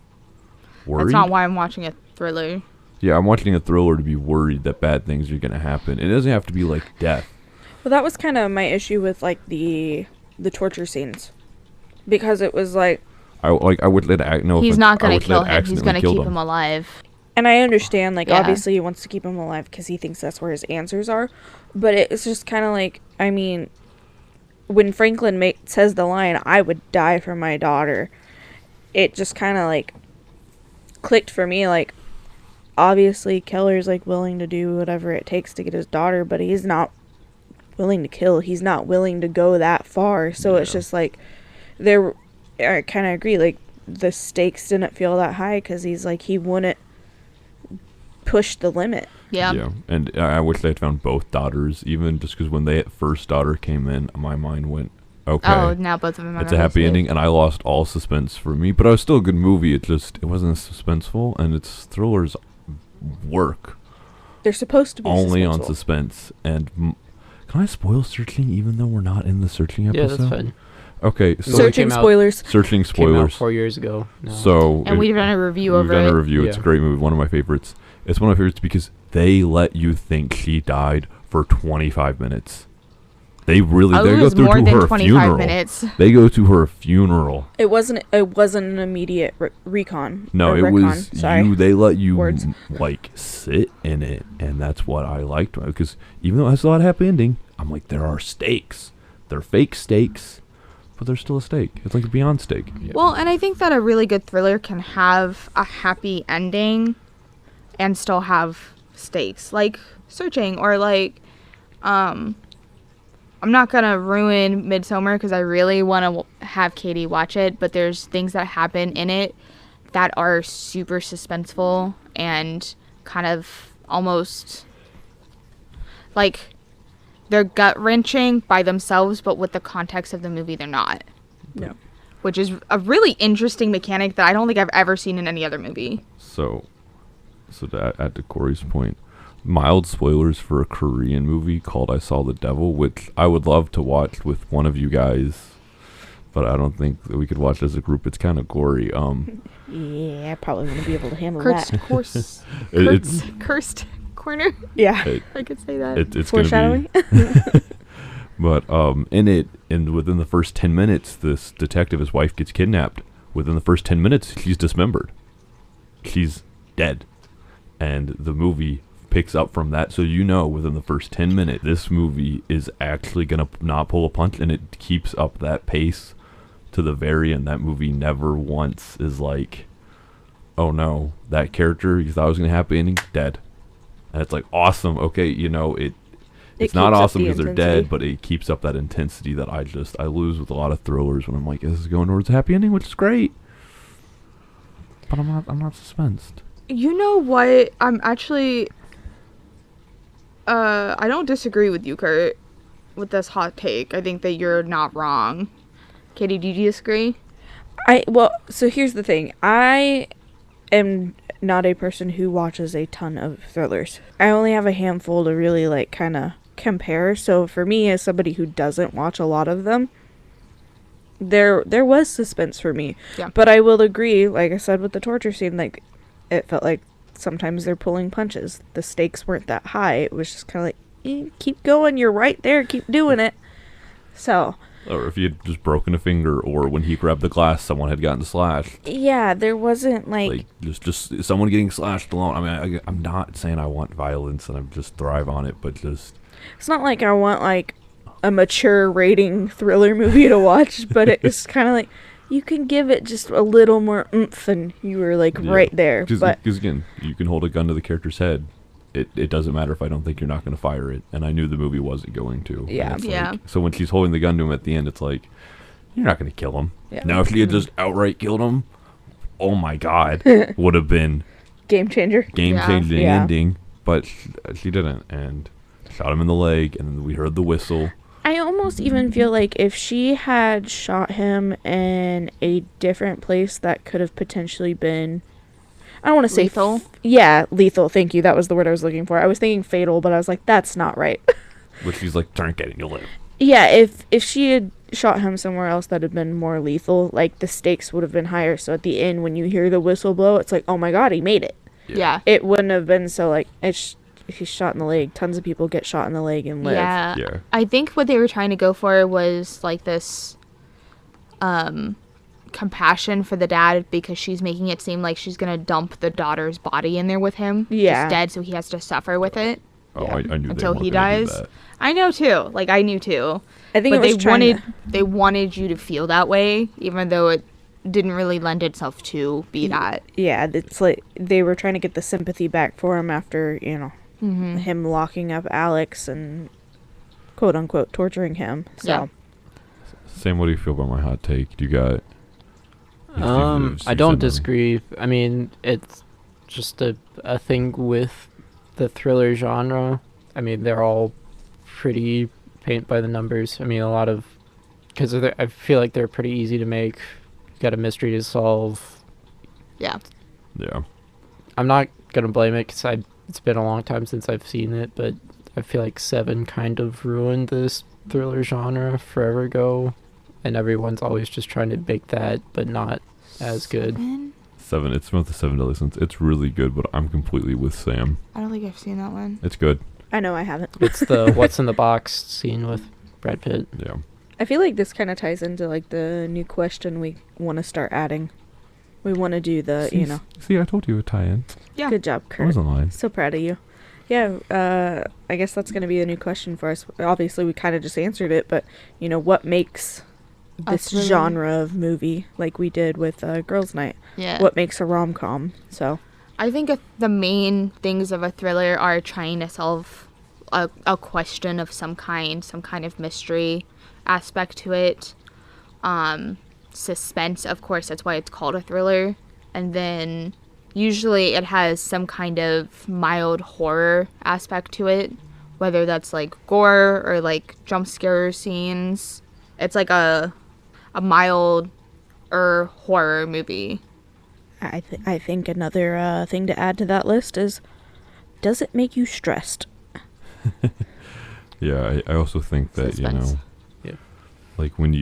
worried. that's not why I'm watching a thriller. Yeah, I'm watching a thriller to be worried that bad things are gonna happen. It doesn't have to be like death. Well, that was kind of my issue with like the torture scenes, because it was like, I would let He's not gonna kill him. He's gonna keep him alive. and I understand, like, Yeah. obviously he wants to keep him alive because he thinks that's where his answers are, but it's just kind of like, I mean, when Franklin says the line, "I would die for my daughter," it just kind of like clicked for me, like, obviously Keller's like willing to do whatever it takes to get his daughter, but he's not willing to kill. He's not willing to go that far. So it's just like, I kind of agree, like, the stakes didn't feel that high because he's like, he wouldn't push the limit. Yeah. And I wish they had found both daughters, even just because when the first daughter came in, my mind went, okay. Oh, now both of them are It's a happy safe. ending, and I lost all suspense for me, but it was still a good movie. It wasn't suspenseful, and its thrillers work They're supposed to be only on suspenseful. suspense. And can I spoil Searching, even though we're not in the Searching episode? Yeah, that's fine. Okay, so So- Searching came out- spoilers. Searching Came out spoilers. 4 years ago. No. So And we've done a review we've over done it. a review. It's a Yeah. great movie, one of my favorites. It's one of my favorites because they let you think she died for 25 minutes. They really Oh, they it go was through more to than her 25 funeral. minutes. They go to her funeral. It wasn't an immediate recon. No, or it recon, was sorry. they let you Words. like sit in it, and that's what I liked, because even though it has a lot of happy ending, I'm like, there are stakes. They're fake stakes, but there's still a stake. It's like a beyond stake. Well, and I think that a really good thriller can have a happy ending and still have stakes, like Searching, or like, I'm not gonna ruin Midsommar because I really want to have Katie watch it, but there's things that happen in it that are super suspenseful and kind of almost like they're gut-wrenching by themselves, but with the context of the movie, they're not. No. Which is a really interesting mechanic that I don't think I've ever seen in any other movie. So to add to Corey's point, mild spoilers for a Korean movie called I Saw the Devil, which I would love to watch with one of you guys, but I don't think that we could watch as a group. It's kind of gory. Yeah, I probably wouldn't be able to handle Cursed, that. It's cursed corner. Yeah. it, I could say that. it's gonna Foreshadowing. be. But within the first 10 minutes, this detective, his wife gets kidnapped. Within the first 10 minutes, she's dismembered. She's dead. And the movie picks up from that. So within the first 10 minutes, this movie is actually going to not pull a punch, and it keeps up that pace to the very end. That movie never once is like, oh no, that character you thought was going to happen ending, dead. And it's like, awesome. Okay, it's not keeps up awesome the because they're intensity. dead, but it keeps up that intensity that I lose with a lot of thrillers when I'm like, this is going towards a happy ending, which is great. But I'm not suspensed. You know what? I'm actually. I don't disagree with you, Kurt, with this hot take. I think that you're not wrong. Katie, do you disagree? So here's the thing. I am not a person who watches a ton of thrillers. I only have a handful to really like kind of compare. So for me, as somebody who doesn't watch a lot of them, there was suspense for me. Yeah. But I will agree, like I said with the torture scene, like it felt like sometimes they're pulling punches. The stakes weren't that high. It was just kind of like, keep going, you're right there, keep doing it. So Or if he had just broken a finger, or when he grabbed the glass, someone had gotten slashed. Yeah, there wasn't Like just someone getting slashed alone. I mean, I'm not saying I want violence and I just thrive on it, but just it's not like I want like a mature rating thriller movie to watch, but it's kind of like you can give it just a little more oomph, and you were like Yeah. right there. But because again, you can hold a gun to the character's head. It doesn't matter if I don't think you're not going to fire it, and I knew the movie wasn't going to. And Yeah. it's Yeah. like- so when she's holding the gun to him at the end, it's like, you're not going to kill him. Yeah. Now, if she had just outright killed him, oh my god, would have been game changer. game-changing Yeah. ending. But she didn't, and shot him in the leg, and then we heard the whistle. I almost even feel like if she had shot him in a different place, that could have potentially been, I don't want to say Lethal? Yeah, lethal. Thank you. That was the word I was looking for. I was thinking fatal, but I was like, that's not right. Which she's like, tourniquet and you'll live. Yeah, if she had shot him somewhere else that had been more lethal, like the stakes would have been higher. So at the end, when you hear the whistle blow, it's like, oh my god, he made it. Yeah. It wouldn't have been so like he's shot in the leg. Tons of people get shot in the leg and live. Yeah. Yeah. I think what they were trying to go for was like this compassion for the dad, because she's making it seem like she's gonna dump the daughter's body in there with him. Yeah. Just dead, so he has to suffer with it. Oh, Yeah. I knew Until they he weren't gonna do dies. that. I know too. Like I knew too. I think But it was they wanted you to feel that way, even though it didn't really lend itself to be that. Yeah, it's like they were trying to get the sympathy back for him after, Mm-hmm. him locking up Alex and quote unquote torturing him. So Yeah. Sam, what do you feel about my hot take? Do you got? I don't disagree. I mean, it's just a thing with the thriller genre. I mean, they're all pretty paint by the numbers. I mean, a lot of, because I feel like they're pretty easy to make. You got a mystery to solve. Yeah. Yeah. I'm not gonna blame it because it's been a long time since I've seen it, but I feel like Seven kind of ruined this thriller genre forever ago, and everyone's always just trying to make that, but not as good. 7. It's about the 7 Deadly Sins. It's really good, but I'm completely with Sam. I don't think I've seen that one. It's good. I know I haven't. It's the what's in the box scene with Brad Pitt. Yeah. I feel like this kind of ties into like the new question we want to start adding. We want to do the, See, I told you it would tie in. Yeah. good job, I Kurt. wasn't lying. So proud of you. Yeah, I guess that's going to be a new question for us. Obviously, we kind of just answered it, but, what makes this thriller. genre of movie, like we did with Girls' Night? Yeah. What makes a rom-com? So, I think the main things of a thriller are trying to solve a question of some kind of mystery aspect to it. Suspense, of course, that's why it's called a thriller. And then usually it has some kind of mild horror aspect to it, whether that's like gore or like jump scare scenes. It's like a mild horror movie. I think another thing to add to that list is, does it make you stressed? Yeah, I also think that, Suspense. like when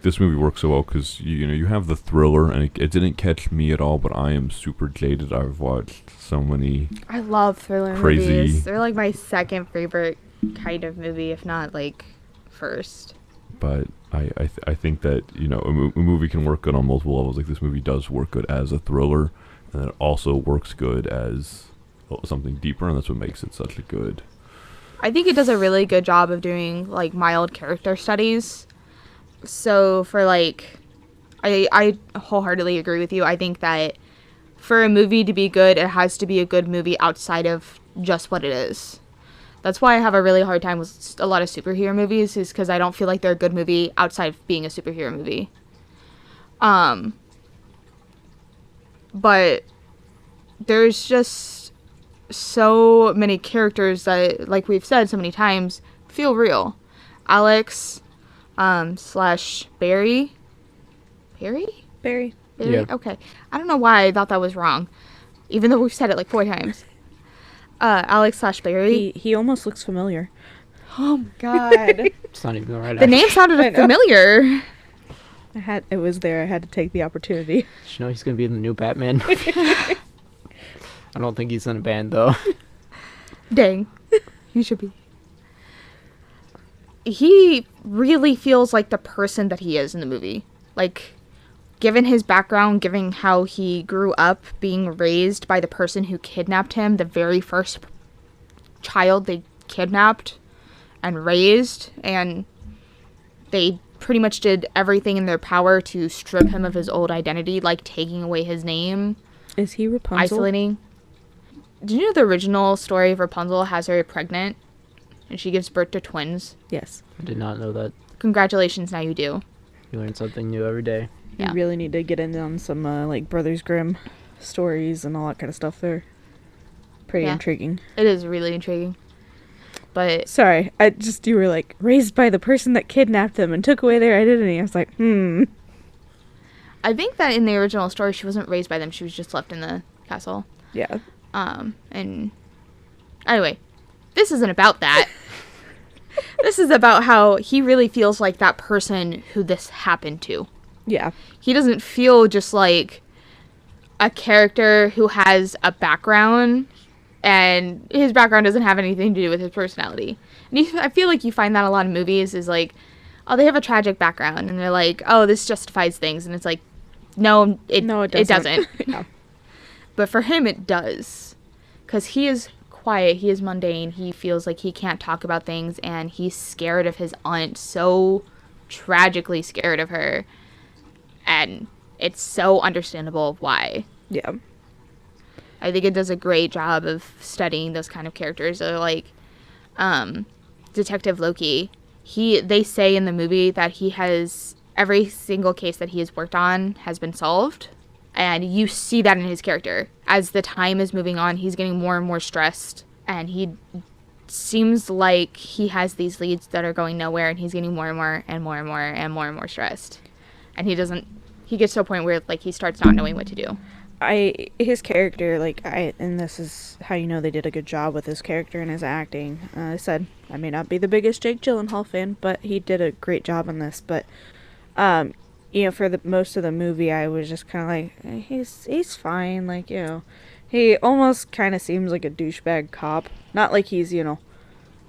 this movie works so well because, you have the thriller, and it didn't catch me at all, but I am super jaded. I've watched so many. I love thriller Crazy. movies. They're like my second favorite kind of movie, if not like first. But I think that, a movie can work good on multiple levels. Like, this movie does work good as a thriller, and it also works good as something deeper, and that's what makes it such a good. I think it does a really good job of doing like mild character studies. So for like, I wholeheartedly agree with you. I think that for a movie to be good, it has to be a good movie outside of just what it is. That's why I have a really hard time with a lot of superhero movies, is because I don't feel like they're a good movie outside of being a superhero movie. But there's just so many characters that, like we've said so many times, feel real. Alex, slash Barry. Barry? Barry. Barry? Yeah. Okay. I don't know why I thought that was wrong, even though we've said it like 4 times. Alex slash Barry. He almost looks familiar. Oh my god. It's not even the right The actor. name sounded familiar. It was there. I had to take the opportunity. Did you know he's gonna be in the new Batman? I don't think he's in a band though. Dang. You should be. he really feels like the person that he is in the movie. Like, given his background, given how he grew up being raised by the person who kidnapped him, the very first child they kidnapped and raised, and they pretty much did everything in their power to strip him of his old identity, like taking away his name, Is he Rapunzel? isolating. Did you know the original story of Rapunzel has her pregnant and she gives birth to twins? Yes. I did not know that. Congratulations, now you do. You learn something new every day. Yeah. You really need to get in on some like Brothers Grimm stories and all that kind of stuff. They're pretty Yeah. intriguing. It is really intriguing. But Sorry, you were like raised by the person that kidnapped them and took away their identity. I was like, I think that in the original story, she wasn't raised by them. She was just left in the castle. yeah. And anyway, this isn't about that. This is about how he really feels like that person who this happened to. Yeah. He doesn't feel just like a character who has a background, and his background doesn't have anything to do with his personality. And I feel like you find that a lot of movies is like, oh, they have a tragic background, and they're like, oh, this justifies things, and it's like, no, it doesn't. Yeah. But for him, it does. Because he is quiet, he is mundane, he feels like he can't talk about things, and he's scared of his aunt, so tragically scared of her. And it's so understandable why. Yeah. I think it does a great job of studying those kind of characters. So like, Detective Loki, they say in the movie that he has, every single case that he has worked on has been solved. And you see that in his character. As the time is moving on, he's getting more and more stressed. And he seems like he has these leads that are going nowhere. And he's getting more and more and more and more and more and more stressed. And he gets to a point where like he starts not knowing what to do. His character, and this is how you know they did a good job with his character and his acting. I said I may not be the biggest Jake Gyllenhaal fan, but he did a great job in this. But, for the most of the movie, I was just kind of like, he's fine. Like, he almost kind of seems like a douchebag cop. Not like he's,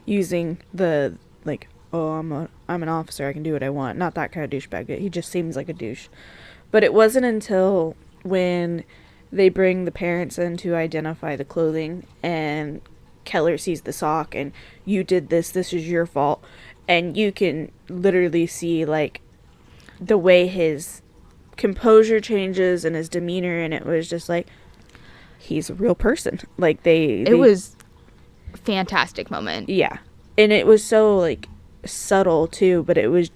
using the, like, oh, I'm an officer, I can do what I want. Not that kind of douchebag. He just seems like a douche. But it wasn't until when they bring the parents in to identify the clothing and Keller sees the sock and you did this is your fault, and you can literally see like the way his composure changes and his demeanor, and it was just like he's a real person. Like it was a fantastic moment. Yeah. And it was so like subtle too, but it was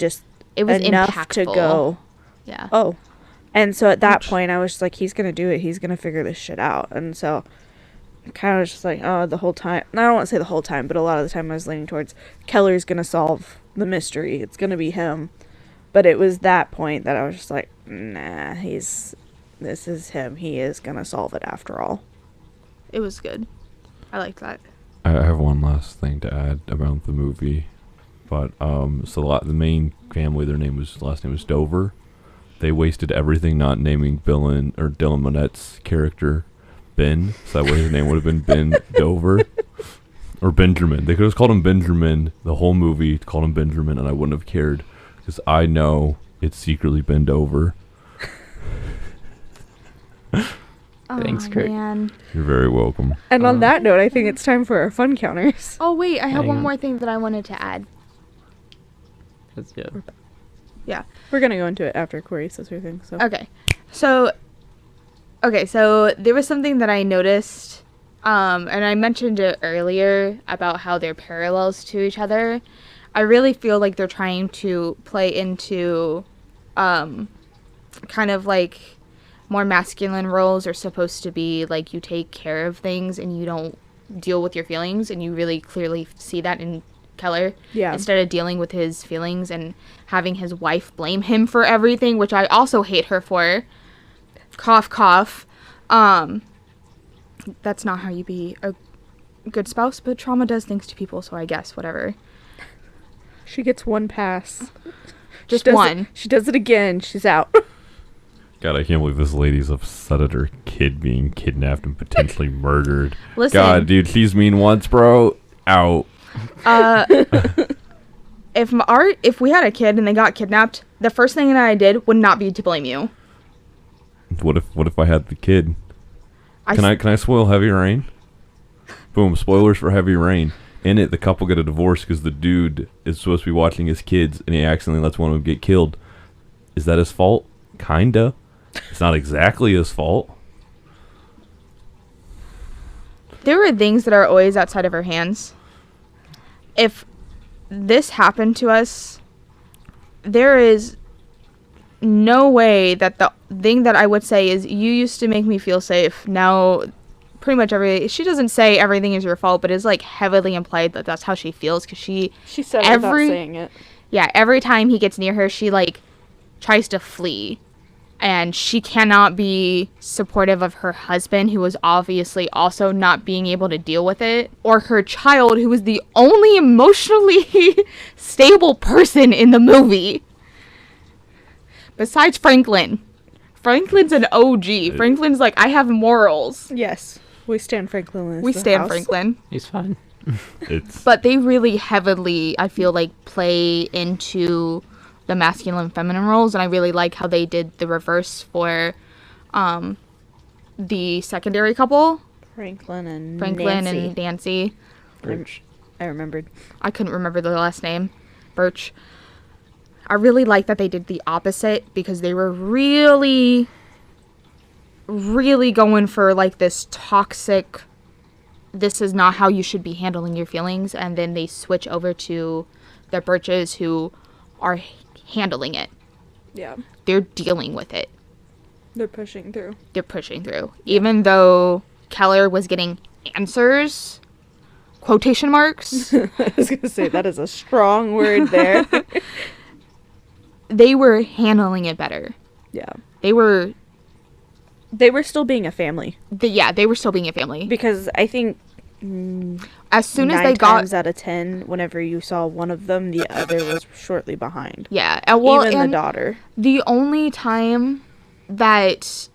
enough impactful to go, yeah. Oh. And so at that point, I was just like, he's going to do it. He's going to figure this shit out. And so kind of was just like, oh, the whole time. I don't want to say the whole time, but a lot of the time I was leaning towards Keller's going to solve the mystery. It's going to be him. But it was that point that I was just like, nah, this is him. He is going to solve it after all. It was good. I liked that. I have one last thing to add about the movie. But, so the main family, last name was Dover. They wasted everything not naming Dylan Monette's character Ben, so that way his name would have been Ben Dover. Or Benjamin. They could have called him Benjamin the whole movie, called him Benjamin, and I wouldn't have cared. Because I know it's secretly Ben Dover. Thanks, Kurt. Man. You're very welcome. And on that note, I think it's time for our fun counters. Oh, wait, I have Hang one on. more thing that I wanted to add. That's good. Yeah. We're going to go into it after Corey says her thing. So. Okay. So there was something that I noticed, and I mentioned it earlier about how they're parallels to each other. I really feel like they're trying to play into kind of like more masculine roles are supposed to be like you take care of things and you don't deal with your feelings, and you really clearly see that in Keller. Yeah. Instead of dealing with his feelings and having his wife blame him for everything, which I also hate her for. Cough, cough. That's not how you be a good spouse, but trauma does things to people, so I guess, whatever. She gets one pass. Just She does one. it- she does it again. She's out. God, I can't believe this lady's upset at her kid being kidnapped and potentially murdered. Listen. God, dude, she's mean once, bro. Out. if we had a kid and they got kidnapped, the first thing that I did would not be to blame you. What if I had the kid? Can I spoil Heavy Rain? Boom, spoilers for Heavy Rain. In it, the couple get a divorce because the dude is supposed to be watching his kids and he accidentally lets one of them get killed. Is that his fault? Kinda. It's not exactly his fault. There are things that are always outside of our hands. If this happened to us, there is no way that the thing that I would say is, you used to make me feel safe. Now, pretty much she doesn't say everything is your fault, but it's like heavily implied that that's how she feels, because she said it without saying it. Yeah, every time he gets near her, she like tries to flee. And she cannot be supportive of her husband, who was obviously also not being able to deal with it, or her child, who was the only emotionally stable person in the movie. Besides Franklin. Franklin's an OG. Franklin's like, I have morals. Yes. We stand Franklin. We stand Franklin. He's fine. But they really heavily, I feel like, play into the masculine and feminine roles, and I really like how they did the reverse for the secondary couple, Franklin and Nancy. Birch. I remembered. I couldn't remember the last name. Birch. I really like that they did the opposite, because they were really going for like this toxic, this is not how you should be handling your feelings, and then they switch over to the Birches, who are handling it. Yeah. They're dealing with it. They're pushing through. Even though Keller was getting answers, quotation marks. I was going to say, that is a strong word there. They were handling it better. Yeah. They were still being a family. They were still being a family. Because I think as soon as 9 they got times out of 10, whenever you saw one of them, the other was shortly behind. Yeah, well, even the daughter. The only time that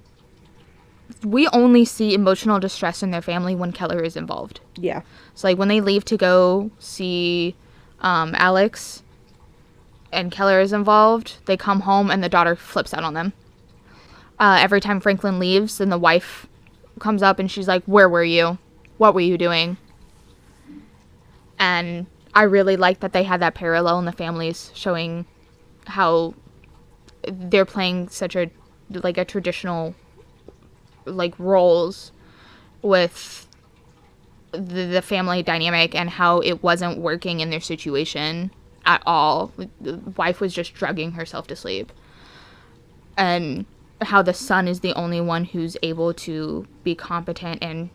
we only see emotional distress in their family when Keller is involved. Yeah. So like when they leave to go see Alex and Keller is involved, they come home and the daughter flips out on them. Every time Franklin leaves, then the wife comes up and she's like, "Where were you? What were you doing?" And I really like that they had that parallel in the families, showing how they're playing such a traditional roles with the family dynamic, and how it wasn't working in their situation at all. The wife was just drugging herself to sleep, and how the son is the only one who's able to be competent and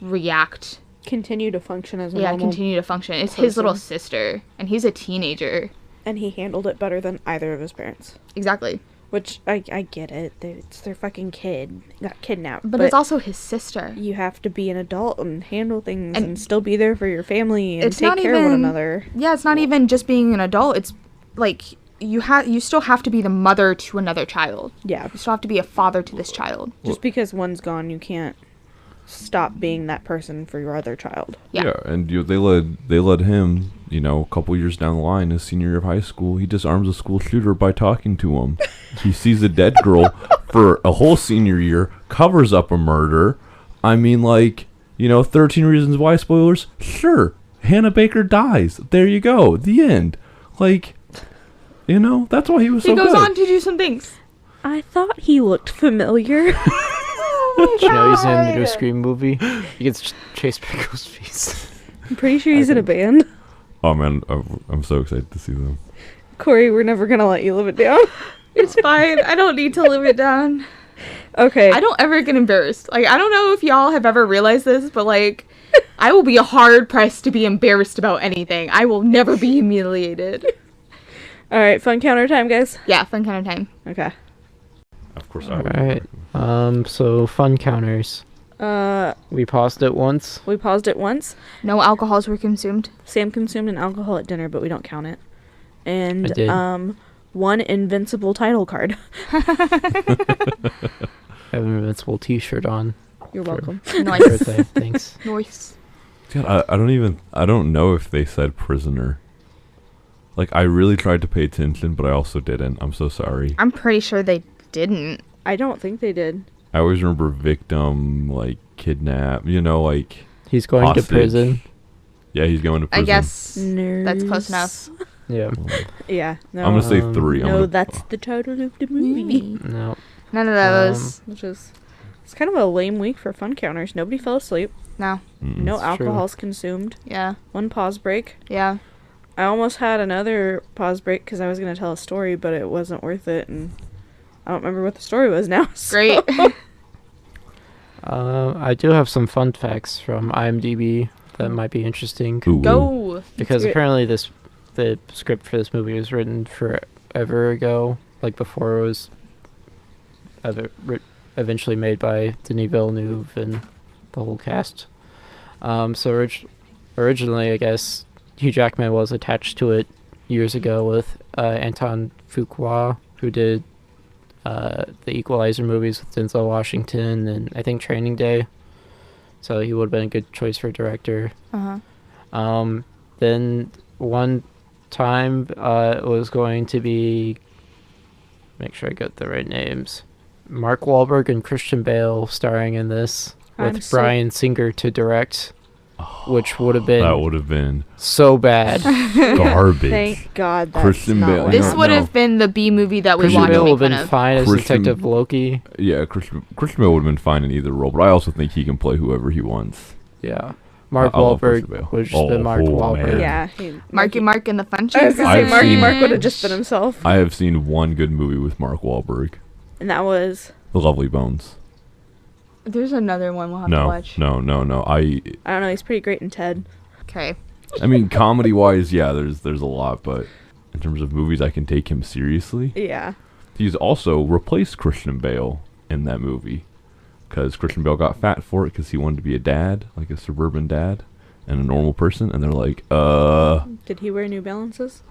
react. Continue to function as a normal continue to function. It's person. his little sister, and he's a teenager. And he handled it better than either of his parents. Exactly. Which, I get it. It's their fucking kid. Got kidnapped. But it's also his sister. You have to be an adult and handle things and still be there for your family and it's take not care of one even- another. Yeah, it's not even just being an adult. It's like you still have to be the mother to another child. Yeah. You still have to be a father to this child. Just because one's gone, you can't stop being that person for your other child. Yeah. And they led him, a couple years down the line, his senior year of high school, he disarms a school shooter by talking to him. He sees a dead girl for a whole senior year, covers up a murder. I mean, 13 Reasons Why spoilers? Sure. Hannah Baker dies. There you go. The end. That's why he was so good. He goes on to do some things. I thought he looked familiar. Did you know he's in the new Scream movie? He gets chased by Ghostface. I'm pretty sure he's in a band. Oh, man. I'm so excited to see them. Corey, we're never going to let you live it down. It's fine. I don't need to live it down. Okay. I don't ever get embarrassed. I don't know if y'all have ever realized this, but I will be hard pressed to be embarrassed about anything. I will never be humiliated. All right, fun counter time, guys. Yeah, fun kind of time. Okay. Of course, All right. So fun counters. We paused it once. We paused it once. No alcohols were consumed. Sam consumed an alcohol at dinner, but we don't count it. And I did. one invincible title card. I have an Invincible T-shirt on. You're welcome. For Nice. birthday. Thanks. Nice. God, I don't know if they said prisoner. Like, I really tried to pay attention, but I also didn't. I'm so sorry. I'm pretty sure they didn't. I don't think they did. I always remember victim, like, kidnap, like... He's going hostage. to prison. Yeah, he's going to prison. I guess Nerds. that's close enough. Yeah. Yeah. No. I'm going to say Um, 3. I'm no, gonna, that's the title of the movie. No. None of those. Which is, it's kind of a lame week for fun counters. Nobody fell asleep. No. No It's alcohol's consumed. Yeah. One pause break. Yeah. I almost had another pause break because I was going to tell a story, but it wasn't worth it, and I don't remember what the story was now. so- Great. I do have some fun facts from IMDb that might be interesting. Ooh. Go. Because great. apparently the script for this movie was written forever ago, like before it was eventually made by Denis Villeneuve and the whole cast. So originally, I guess, Hugh Jackman was attached to it years ago with Anton Fuqua, who did the Equalizer movies with Denzel Washington and I think Training Day. So he would have been a good choice for director. Uh-huh. Then one time it was going to be, make sure I got the right names, Mark Wahlberg and Christian Bale starring in this I'm with so- Bryan Singer to direct, which would have been That would have been so bad. garbage. Thank God that's Christian not Bale, what I This don't would know. have been the B movie that we Christian wanted to Bale would make have fun been of. fine as Christian- Detective Loki. Yeah, Christian Bale would have been fine in either role, but I also think he can play whoever he wants. Yeah. Mark I love Christian Wahlberg Bale. was just the Mark Oh, Wahlberg. man. Yeah. Marky and the Fun I was going to say I've Marky seen- Mark would have just been himself. I have seen one good movie with Mark Wahlberg, And that was, The Lovely Bones. There's another one we'll have to No, watch. no. I don't know, he's pretty great in Ted. Okay. I mean, comedy-wise, yeah, there's a lot, but in terms of movies, I can take him seriously. Yeah. He's also replaced Christian Bale in that movie because Christian Bale got fat for it because he wanted to be a dad, like a suburban dad, and a normal person, and they're like, Did he wear New Balances?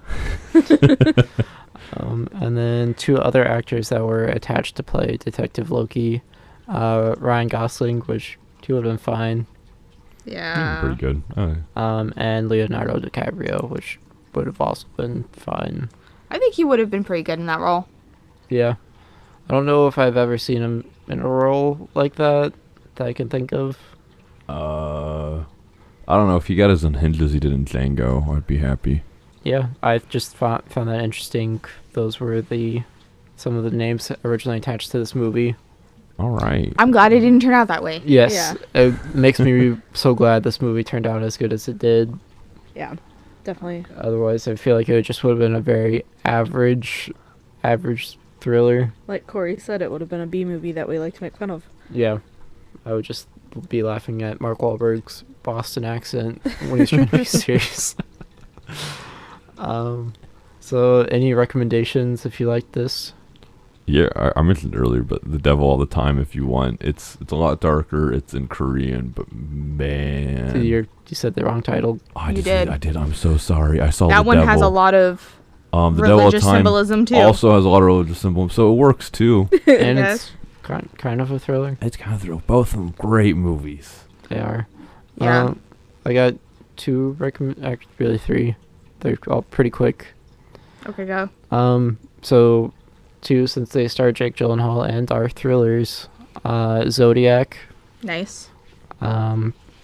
And then two other actors that were attached to play Detective Loki, Ryan Gosling, which he would have been fine, Yeah. pretty good. and Leonardo DiCaprio, which would have also been fine. I think he would have been pretty good in that role. Yeah. I don't know if I've ever seen him in a role like that I can think of. I don't know if he got as unhinged as he did in Django, I'd be happy. Yeah, I just found that interesting. Those were some of the names originally attached to this movie. All right. I'm glad it didn't turn out that way. Yes, Yeah. it makes me so glad this movie turned out as good as it did. Yeah. Definitely. Otherwise, I feel like it just would have been a very average thriller. Like Corey said, it would have been a B movie that we like to make fun of. Yeah, I would just be laughing at Mark Wahlberg's Boston accent when he's trying to be serious. So any recommendations if you like this? Yeah, I mentioned earlier, but The Devil All the Time if you want. It's a lot darker. It's in Korean, but man. You said the wrong title. I You did. did. I did. I'm so sorry. I saw That The one Devil. has a lot of The Devil All the religious Time symbolism too. also has a lot of religious symbolism, so it works too. And Yes. it's kind of a thriller. It's kind of thrill. Both of them great movies. They are. Yeah. I got two really three. They're all pretty quick. Okay, go. So two, since they star Jake Gyllenhaal and are thrillers, Zodiac, Nice.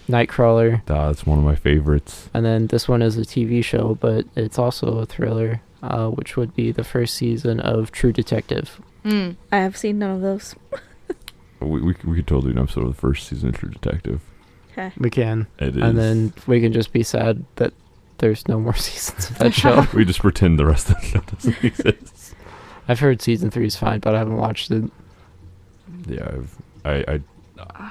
Nightcrawler, That's one of my favorites. and then this one is a TV show, but it's also a thriller, which would be the first season of True Detective. Mm. I have seen none of those. We could totally do an episode of the first season of True Detective. Okay. We can, It is. and then we can just be sad that there's no more seasons of that show. we just pretend the rest of the show doesn't exist. I've heard season 3 is fine, but I haven't watched it. Yeah, I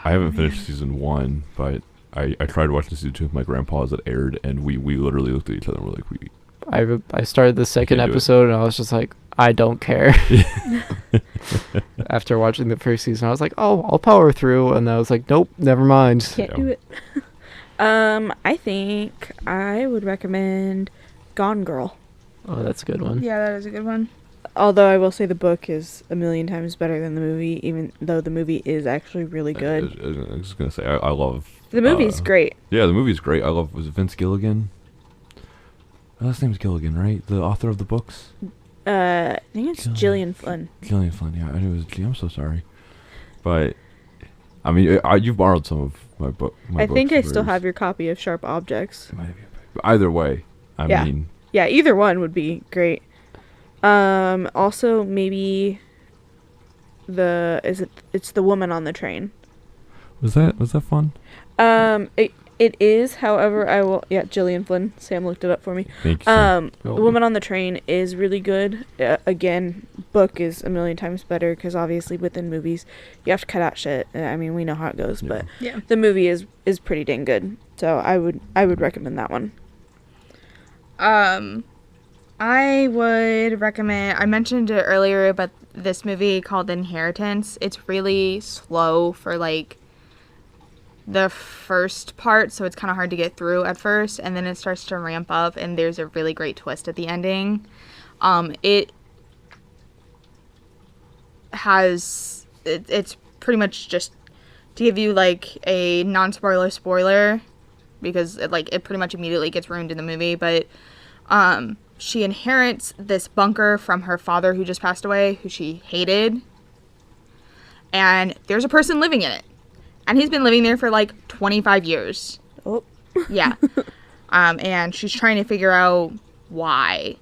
haven't finished season 1, but I tried watching season 2 with my grandpa as it aired, and we literally looked at each other and were like, I started the second can't do it. episode and I was just like, I don't care. After watching the first season, I was like, oh, I'll power through, and I was like, nope, never mind. Can't Yeah. do it. I think I would recommend Gone Girl. Oh, that's a good one. Yeah, that is a good one. Although I will say the book is a million times better than the movie, even though the movie is actually really good. I was just gonna say I love The movie's great. Yeah, the movie's great. I love, was it Vince Gilligan? Her last name's Gilligan, right? The author of the books. I think it's Gillian Flynn. Gillian Flynn. Yeah, I knew it was. I'm so sorry, but I mean, you've borrowed some of my book. I think I books, still Rose. have your copy of Sharp Objects. Either way, I Yeah. mean, Yeah, either one would be great. Also maybe it's The Woman on the Train. was that fun? It is, however, Gillian Flynn. Sam looked it up for me. Thank you. Sam. The Woman on the Train is really good. Again, book is a million times better because obviously within movies you have to cut out shit. I mean, we know how it goes, Yeah. but Yeah. the movie is pretty dang good. So I would recommend that one. I would recommend, I mentioned it earlier, but this movie called Inheritance, it's really slow for like the first part, so it's kind of hard to get through at first, and then it starts to ramp up, and there's a really great twist at the ending. It's pretty much just to give you like a non-spoiler spoiler, because it pretty much immediately gets ruined in the movie, but she inherits this bunker from her father who just passed away, who she hated, and there's a person living in it, and he's been living there for like 25 years. Oh. Yeah. And she's trying to figure out why.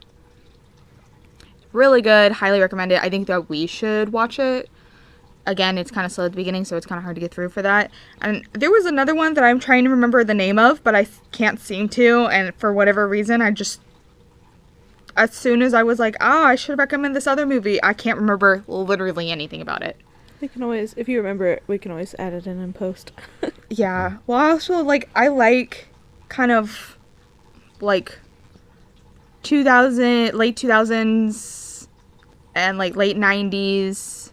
Really good. Highly recommend it. I think that we should watch it. Again, it's kind of slow at the beginning, so it's kind of hard to get through for that. And there was another one that I'm trying to remember the name of, but I can't seem to. And for whatever reason, as soon as I was like, I should recommend this other movie, I can't remember literally anything about it. We can always, if you remember it, we can always add it in and post. Yeah. Well, I also I like kind of like late 2000s and like late 90s,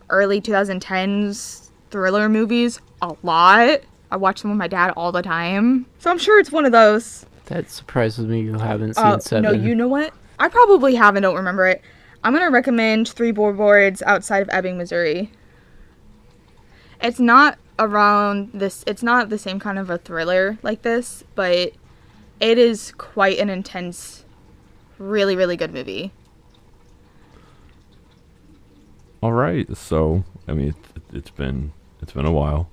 early 2010s thriller movies a lot. I watch them with my dad all the time. So I'm sure it's one of those. That surprises me you haven't seen Seven. No, you know what? I probably have and don't remember it. I'm going to recommend Three Billboards Outside of Ebbing, Missouri. It's not it's not the same kind of a thriller like this, but it is quite an intense, really, really good movie. All right. So, I mean, it's been a while.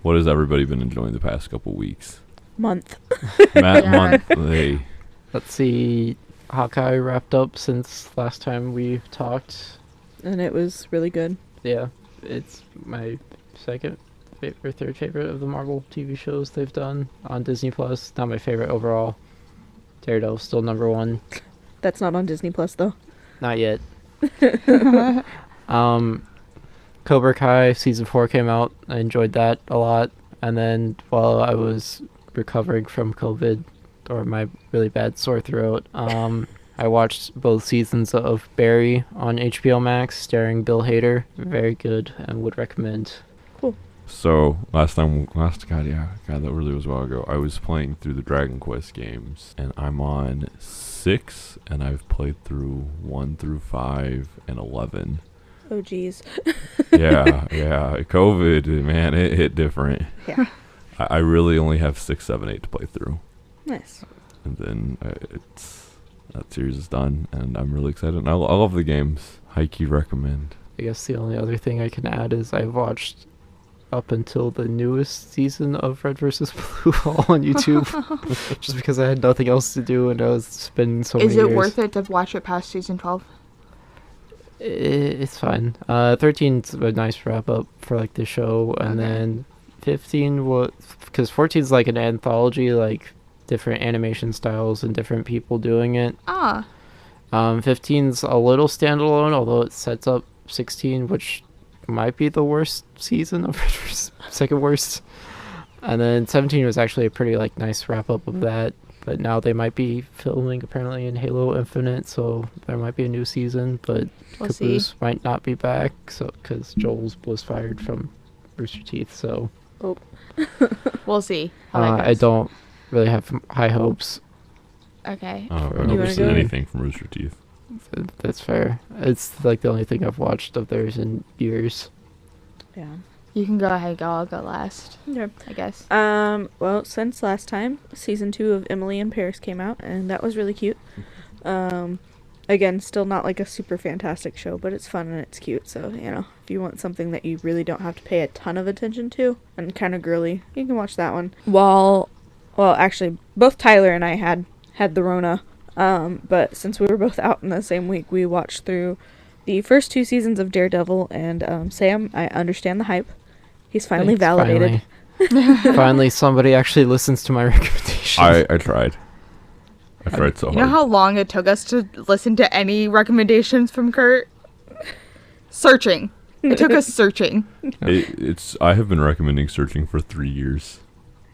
What has everybody been enjoying the past couple weeks? Month. Month. Hey. Let's see. Hawkeye wrapped up since last time we talked. And it was really good. Yeah, it's my second or third favorite of the Marvel TV shows they've done on Disney Plus. Not my favorite overall. Daredevil still number one. That's not on Disney Plus though. Not yet. Cobra Kai season 4 came out. I enjoyed that a lot. And then while I was recovering from COVID or my really bad sore throat, I watched both seasons of Barry on HBO Max starring Bill Hader. Very good and would recommend. Cool. So God, that really was a while ago. I was playing through the Dragon Quest games, and I'm on 6, and I've played through 1 through 5 and 11. Oh geez. Yeah. COVID, man, it hit different. Yeah. I really only have 6, 7, 8 to play through, Nice. and then that series is done, and I'm really excited. And I love the games. High key recommend. I guess the only other thing I can add is I've watched up until the newest season of Red vs. Blue all on YouTube, just because I had nothing else to do and I was spending so many Is years. it worth it to watch it past season 12? It's fine. 13's a nice wrap up for like the show, and Okay. then 15 was because 14's like an anthology, like different animation styles and different people doing it. 15's a little standalone, although it sets up 16, which might be the worst season of second worst. And then 17 was actually a pretty like nice wrap up of that. But now they might be filming apparently in Halo Infinite, so there might be a new season. But We'll see. Caboose might not be back, so because Joel was fired from Rooster Teeth. So We'll see how that I goes. don't really have high hopes. Okay. I've You never wanna seen go? anything from Rooster Teeth. That's fair. It's like the only thing I've watched of theirs in years. Yeah. You can go ahead, I'll go last, Okay. I guess. Well, since last time, season 2 of Emily in Paris came out, and that was really cute. Again, still not like a super fantastic show, but it's fun and it's cute. So, you know, if you want something that you really don't have to pay a ton of attention to and kind of girly, you can watch that one. Well, actually, both Tyler and I had the Rona, but since we were both out in the same week, we watched through the first 2 seasons of Daredevil. And Sam, I understand the hype. He's finally Thanks, validated. Finally, somebody actually listens to my recommendations. I tried. I tried so You know hard. how long it took us to listen to any from Kurt? Searching. It took us searching. I have been recommending Searching for 3 years.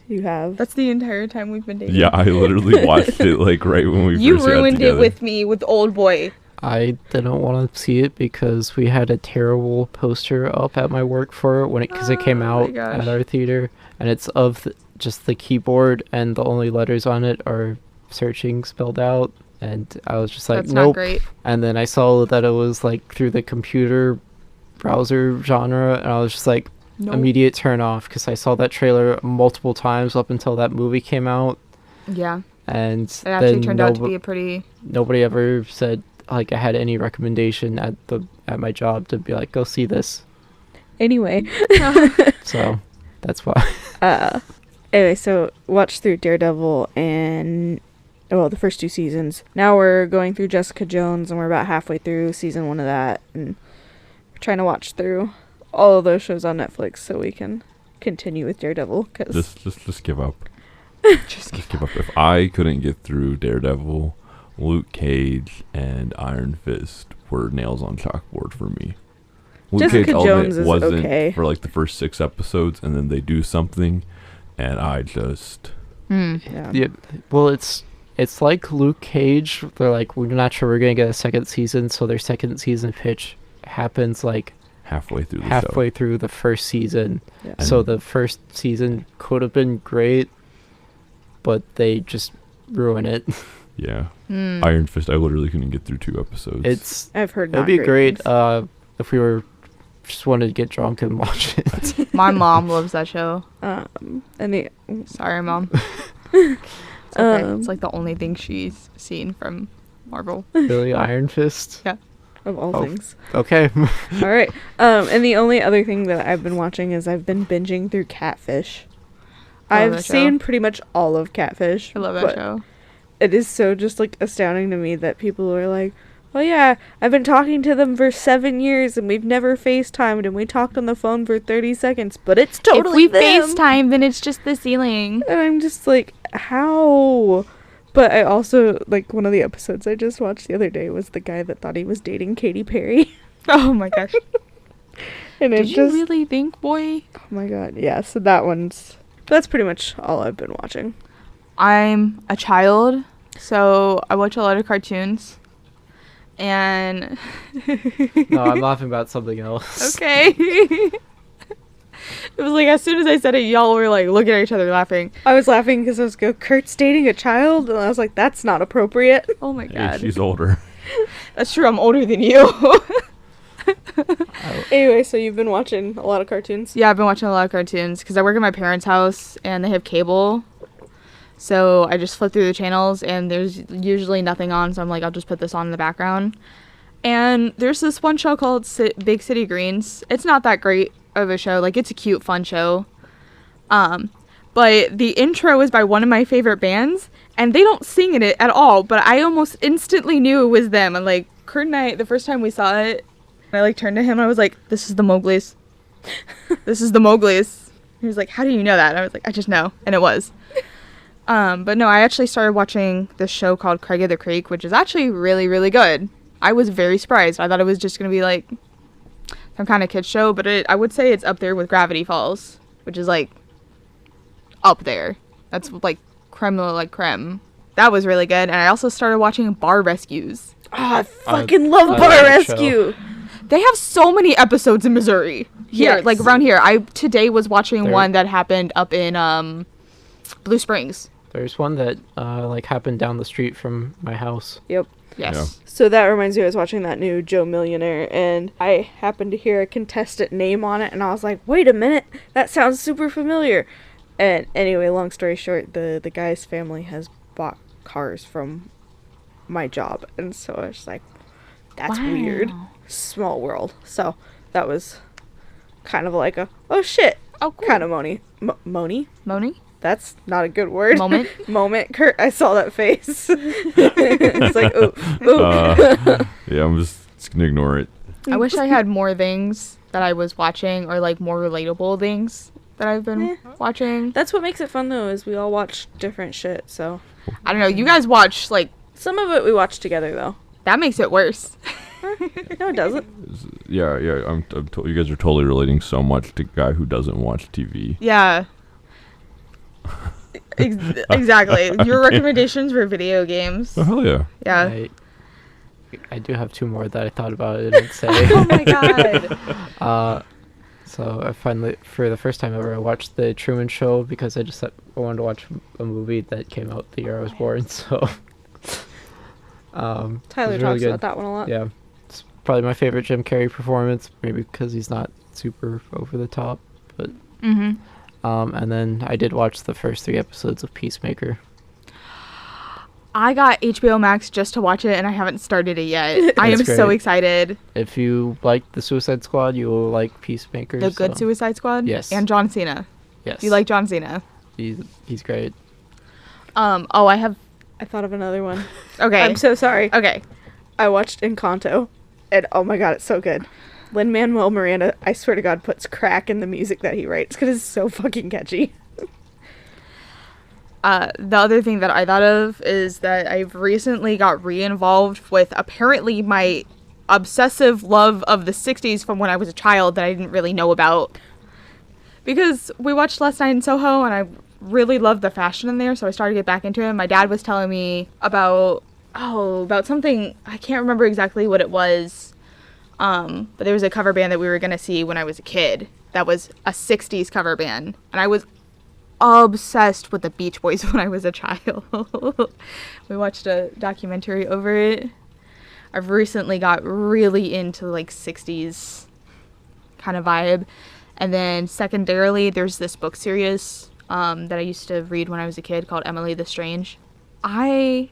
You have. That's the entire time we've been dating. Yeah, I literally watched it like right when we You first got ruined it together. with me with Old Boy. I didn't want to see it because we had a terrible poster up at my work for it because it came Oh my out gosh. at our theater, and it's of just the keyboard, and the only letters on it are Searching spelled out, and I was just like, That's nope. not great. And then I saw that it was like through the computer browser genre, and I was just like, Nope. immediate turn off, because I saw that trailer multiple times up until that movie came out, Yeah. and It actually then turned out to be a pretty... nobody ever said like I had any recommendation at my job to be like, go see this. Anyway. So that's why. Anyway, so watched through Daredevil and the first 2 seasons. Now we're going through Jessica Jones, and we're about halfway through season 1 of that, and we're trying to watch through all of those shows on Netflix so we can continue with Daredevil. Cause Just give up. Just give up. If I couldn't get through Daredevil, Luke Cage and Iron Fist were nails on chalkboard for me. Luke Jessica Cage Jones is wasn't okay. for like the first 6 episodes, and then they do something, and I just yeah. Yeah. Well, it's like Luke Cage. They're like, we're not sure we're gonna get a second season, so their second season pitch happens like halfway through the halfway show. through the first season. Yeah. So the first season could have been great, but they just ruin it. Yeah. Hmm. Iron Fist, I literally couldn't get through 2 episodes. I've heard It'd not be great things. if we were just wanted to get drunk and watch it. My mom loves that show. And the Sorry, Mom. It's okay. Um, It's like the only thing she's seen from Marvel. Really, Iron Fist. Yeah. of all Oh. things. Okay. All right. And the only other thing that I've been watching is I've been binging through Catfish. I love I've that show. seen pretty much all of Catfish. I love that but show. It is so just like astounding to me that people are like, "Oh yeah, I've been talking to them for 7 years and we've never FaceTimed and we talked on the phone for 30 seconds, but it's totally if we them." FaceTime, then it's just the ceiling. And I'm just like, how? But I also, like, one of the episodes I just watched the other day was the guy that thought he was dating Katy Perry. Oh my gosh. And Did it's you just, really think, boy? oh my god, yeah, so that's pretty much all I've been watching. I'm a child, so I watch a lot of cartoons. And No, I'm laughing about something else. okay. It was like as soon as I said it, y'all were like looking at each other laughing. I was laughing because I was go, Kurt's dating a child, and I was like, that's not appropriate. Oh my Hey, god. she's older. That's true, I'm older than you. Anyway, so you've been watching a lot of cartoons? Yeah, I've been watching a lot of cartoons because I work at my parents' house and they have cable. So I just flip through the channels and there's usually nothing on, so I'm like, I'll just put this on in the background. And there's this one show called Big City Greens. It's not that great of a show. Like, it's a cute, fun show. But the intro is by one of my favorite bands, and they don't sing in it at all, but I almost instantly knew it was them. And like, Kurt and I, the first time we saw it, I like turned to him and I was like, this is the Mowgli's. This is the Mowgli's. He was like, how do you know that? And I was like, I just know. And it was. But no, I actually started watching this show called Craig of the Creek, which is actually really, really good. I was very surprised. I thought it was just going to be like some kind of kids show, but I would say it's up there with Gravity Falls, which is like up there. That's like creme de la creme. That was really good. And I also started watching Bar Rescues. Oh, I fucking love I Bar love that show. Rescue. They have so many episodes in Missouri. Here, Yes. like around here. I today was watching There- one that happened up in Blue Springs. There's one that like happened down the street from my house. Yep. Yes. So that reminds me, I was watching that new Joe Millionaire, and I happened to hear a contestant name on it, and I was like, wait a minute, that sounds super familiar. And anyway, long story short, the guy's family has bought cars from my job, and so I was like, that's weird. Small world. So that was kind of like a, oh shit, Oh, cool. kind of Moni. Moni? That's not a good word. Moment? Moment. Kurt, I saw that face. It's like, ooh, ooh. Yeah, I'm just gonna ignore it. I wish I had more things that I was watching, or like more relatable things that I've been watching. That's what makes it fun, though, is we all watch different shit, so. I don't know. You guys watch, like, Some of it we watch together, though. that makes it worse. No, it doesn't. Yeah. You guys are totally relating so much to a guy who doesn't watch TV. Yeah. Exactly. Your recommendations for video games. Oh hell yeah! Yeah. I do have two more that I thought about it and say. Oh my god. So I finally, for the first time ever, I watched The Truman Show because I wanted to watch a movie that came out the year I was born. So Tyler it was really talks good. about that one a lot. Yeah, it's probably my favorite Jim Carrey performance, maybe because he's not super over the top. But Mm-hmm. and then I did watch the first 3 episodes of Peacemaker. I got HBO Max just to watch it, and I haven't started it yet. I am That's so great. excited. If you like the Suicide Squad, you will like Peacemaker. The good so- Suicide Squad? Yes. And John Cena. Yes. Do you like John Cena? He's great. Oh, I have... I thought of another one. Okay. I'm so sorry. Okay. I watched Encanto, and oh my god, it's so good. Lin-Manuel Miranda, I swear to god, puts crack in the music that he writes because it's so fucking catchy. The other thing that I thought of is that I've recently got re-involved with apparently my obsessive love of the 60s from when I was a child that I didn't really know about. Because we watched Last Night in Soho, and I really loved the fashion in there, so I started to get back into it. My dad was telling me about something, I can't remember exactly what it was, but there was a cover band that we were going to see when I was a kid that was a 60s cover band, and I was obsessed with the Beach Boys when I was a child. We watched a documentary over it. I've recently got really into like 60s kind of vibe. And then secondarily, there's this book series that I used to read when I was a kid called Emily the Strange. I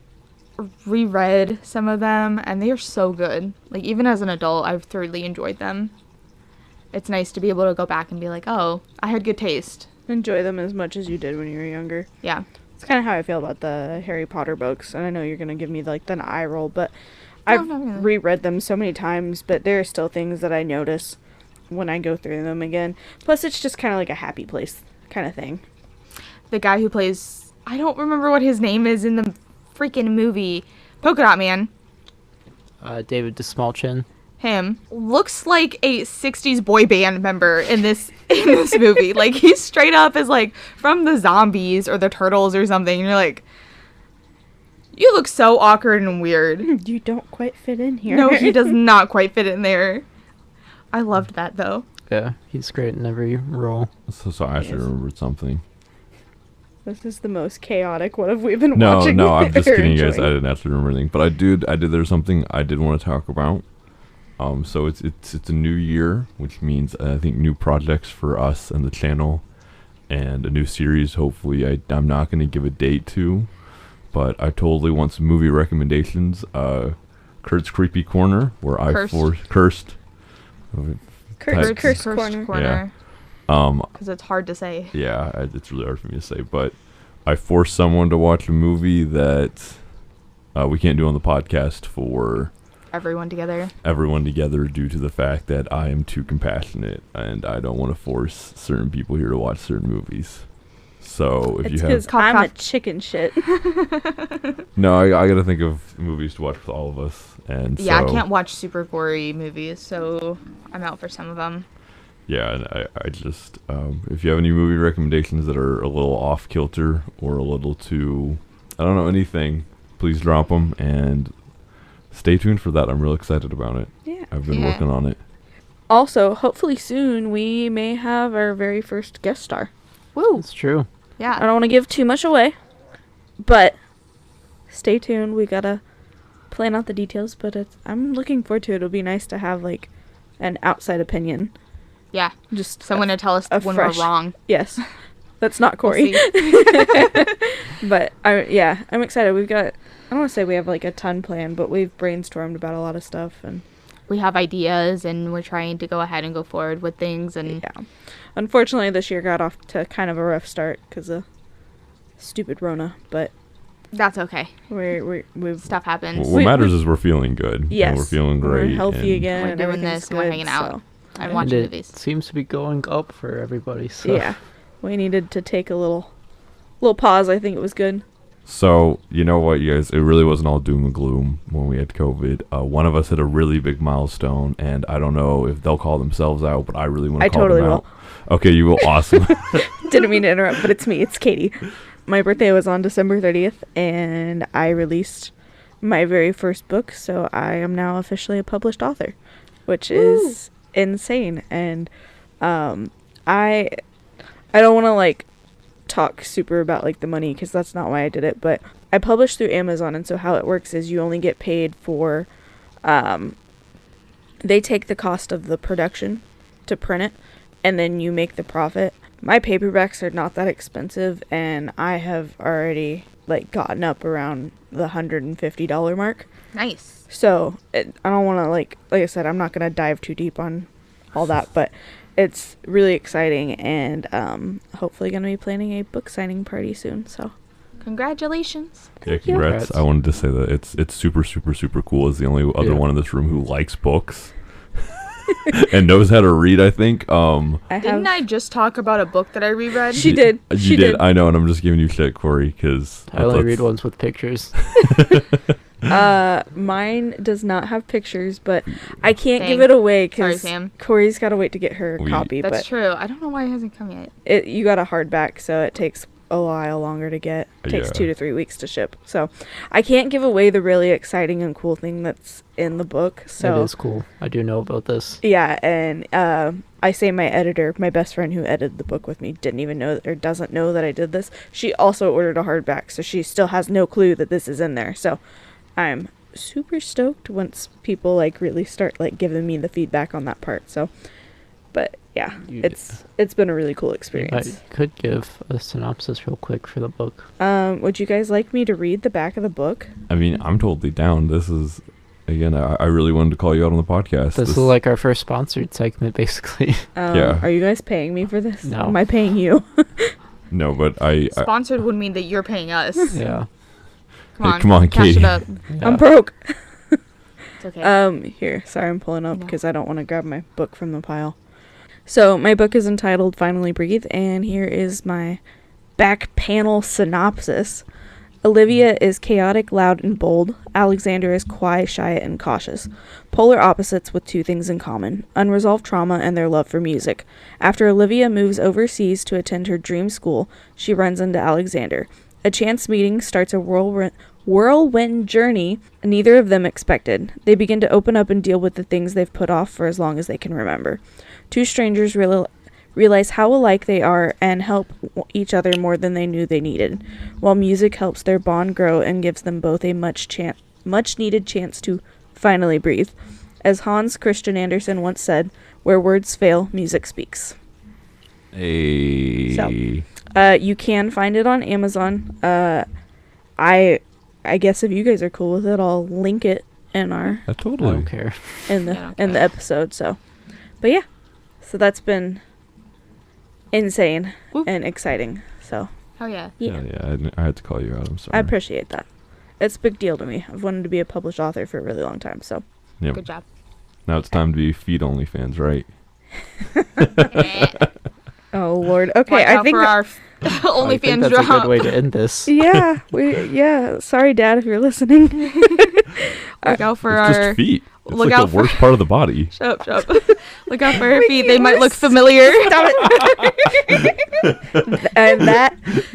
reread some of them, and they are so good. Like, even as an adult, I've thoroughly enjoyed them. It's nice to be able to go back and be like, oh, I had good taste. Enjoy them as much as you did when you were younger. Yeah. It's kind of how I feel about the Harry Potter books, and I know you're going to give me like the eye roll, but I've not really. reread them so many times, but there are still things that I notice when I go through them again. Plus, it's just kind of like a happy place kind of thing. The guy who plays, I don't remember what his name is in the freaking movie, Polka Dot Man. David Desmalchin. Him looks like a 60s boy band member in this movie. Like, he's straight up is like from the Zombies or the Turtles or something, and you're like, you look so awkward and weird. You don't quite fit in here. No, he does not quite fit in there. I loved that though. Yeah, he's great in every role. So I actually remembered something. This is the most chaotic. What have we been No, watching? I'm just or kidding, you guys. I enjoying? didn't actually remember anything, but I did. There's something I did want to talk about. So it's a new year, which means I think new projects for us and the channel, and a new series. Hopefully, I'm not going to give a date to, but I totally want some movie recommendations. Kurt's Creepy Corner, where Cursed. Cursed Corner. Because it's hard to say. Yeah, it's really hard for me to say, but I forced someone to watch a movie that we can't do on the podcast for Everyone together. everyone together due to the fact that I am too compassionate and I don't want to force certain people here to watch certain movies. So if It's you have because I'm a chicken shit. no, I gotta think of movies to watch with all of us, and Yeah, so, I can't watch super gory movies, so I'm out for some of them. Yeah, and I just if you have any movie recommendations that are a little off kilter or a little too, I don't know, anything, please drop them and stay tuned for that. I'm real excited about it. Yeah. I've been Yeah. working on it. Also, hopefully soon we may have our very first guest star. Woo! It's true. I Yeah. don't want to give too much away, but stay tuned. We got a plan out the details, but I'm looking forward to it. It'll be nice to have like an outside opinion. Yeah. Just Someone to tell us a when fresh- we're wrong. Yes, that's not We'll Corey. see. But I'm excited. We've got, I don't want to say we have like a ton planned, but we've brainstormed about a lot of stuff, and We have ideas, and we're trying to go ahead and go forward with things. And yeah. Unfortunately, this year got off to kind of a rough start because of stupid Rona, but that's okay. we've Stuff happens. What matters is we're feeling good. yes, And we're feeling great. We're healthy and again. We're and doing everything's this and we're good, hanging out. so, I'm And watching it movies. seems to be going up for everybody. So yeah, we needed to take a little pause. I think it was good. So, you know what, you guys? It really wasn't all doom and gloom when we had COVID. One of us hit a really big milestone, and I don't know if they'll call themselves out, but I really want to I call totally them will. out. Okay, you will. Awesome. Didn't mean to interrupt, but it's me. It's Katie. My birthday was on December 30th, and I released my very first book, so I am now officially a published author, which is insane. And I don't want to like talk super about like the money because that's not why I did it, but I published through Amazon, and so how it works is you only get paid for they take the cost of the production to print it, and then you make the profit. My paperbacks are not that expensive, and I have already like gotten up around the $150 mark. Nice. So I don't want to like I said, I'm not gonna dive too deep on all that, but it's really exciting, and hopefully gonna be planning a book signing party soon. So Congratulations. Yeah, you. congrats. I wanted to say that it's super, super, super cool. As the only other one in this room who likes books and knows how to read, I think. Didn't I just talk about a book that I reread? She did. You She did. did. I know, and I'm just giving you shit, Corey, because I only read ones with pictures. Mine does not have pictures, but I can't give Dang. it away Sorry, because Sam. Corey's got to wait to get her copy. That's But true. I don't know why it hasn't come yet. you got a hardback, so it takes a while longer to get. It takes Yeah. 2 to 3 weeks to ship. So I can't give away the really exciting and cool thing that's in the book. So It is cool. I do know about this. yeah, and I say my editor, my best friend who edited the book with me, didn't even know or doesn't know that I did this. She also ordered a hardback, so she still has no clue that this is in there. So I'm super stoked once people like really start like giving me the feedback on that part. So, but yeah, it's been a really cool I experience. could give a synopsis real quick for the book. Would you guys like me to read the back of the book? I mean, I'm totally down. This is, again, I really wanted to call you out on the podcast. This is like our first sponsored segment, basically. Yeah. Are you guys paying me for this? No. Am I paying you? No, but I Sponsored would mean that you're paying us. Yeah. Come on, cash Katie. it up. Yeah. I'm broke. It's okay. Here, sorry, I'm pulling up No. because I don't want to grab my book from the pile. So my book is entitled Finally Breathe, and here is my back panel synopsis. Olivia is chaotic, loud, and bold. Alexander is quiet, shy, and cautious. Polar opposites with two things in common: unresolved trauma and their love for music. After Olivia moves overseas to attend her dream school, she runs into Alexander. A chance meeting starts a whirlwind journey neither of them expected. They begin to open up and deal with the things they've put off for as long as they can remember. Two strangers realize how alike they are and help each other more than they knew they needed, while music helps their bond grow and gives them both a much needed chance to finally breathe. As Hans Christian Andersen once said, "Where words fail, music speaks." Hey. So, you can find it on Amazon. I guess if you guys are cool with it, I'll link it in our I I totally. don't care. in the I don't in the care. episode. So, but yeah, so that's been insane Whoop. and exciting. So Hell yeah. yeah, I had to call you out. I'm sorry. I appreciate that. It's a big deal to me. I've wanted to be a published author for a really long time. So Yep. Good job. Now it's time to be feed only fans, right? oh Lord, okay, Watch I out think for our I think OnlyFans that's drop. a good way to end this. yeah. Sorry, Dad, if you're listening. Look out for It's our. just feet. It's look like out the worst part of the body. Shut up. Look out for her feet. They might look familiar. Stop it. And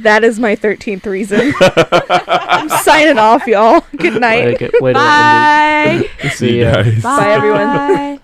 that is my 13th reason. I'm signing off, y'all. Good night. Way to end Bye. it. See you ya. guys. Bye, everyone. Bye.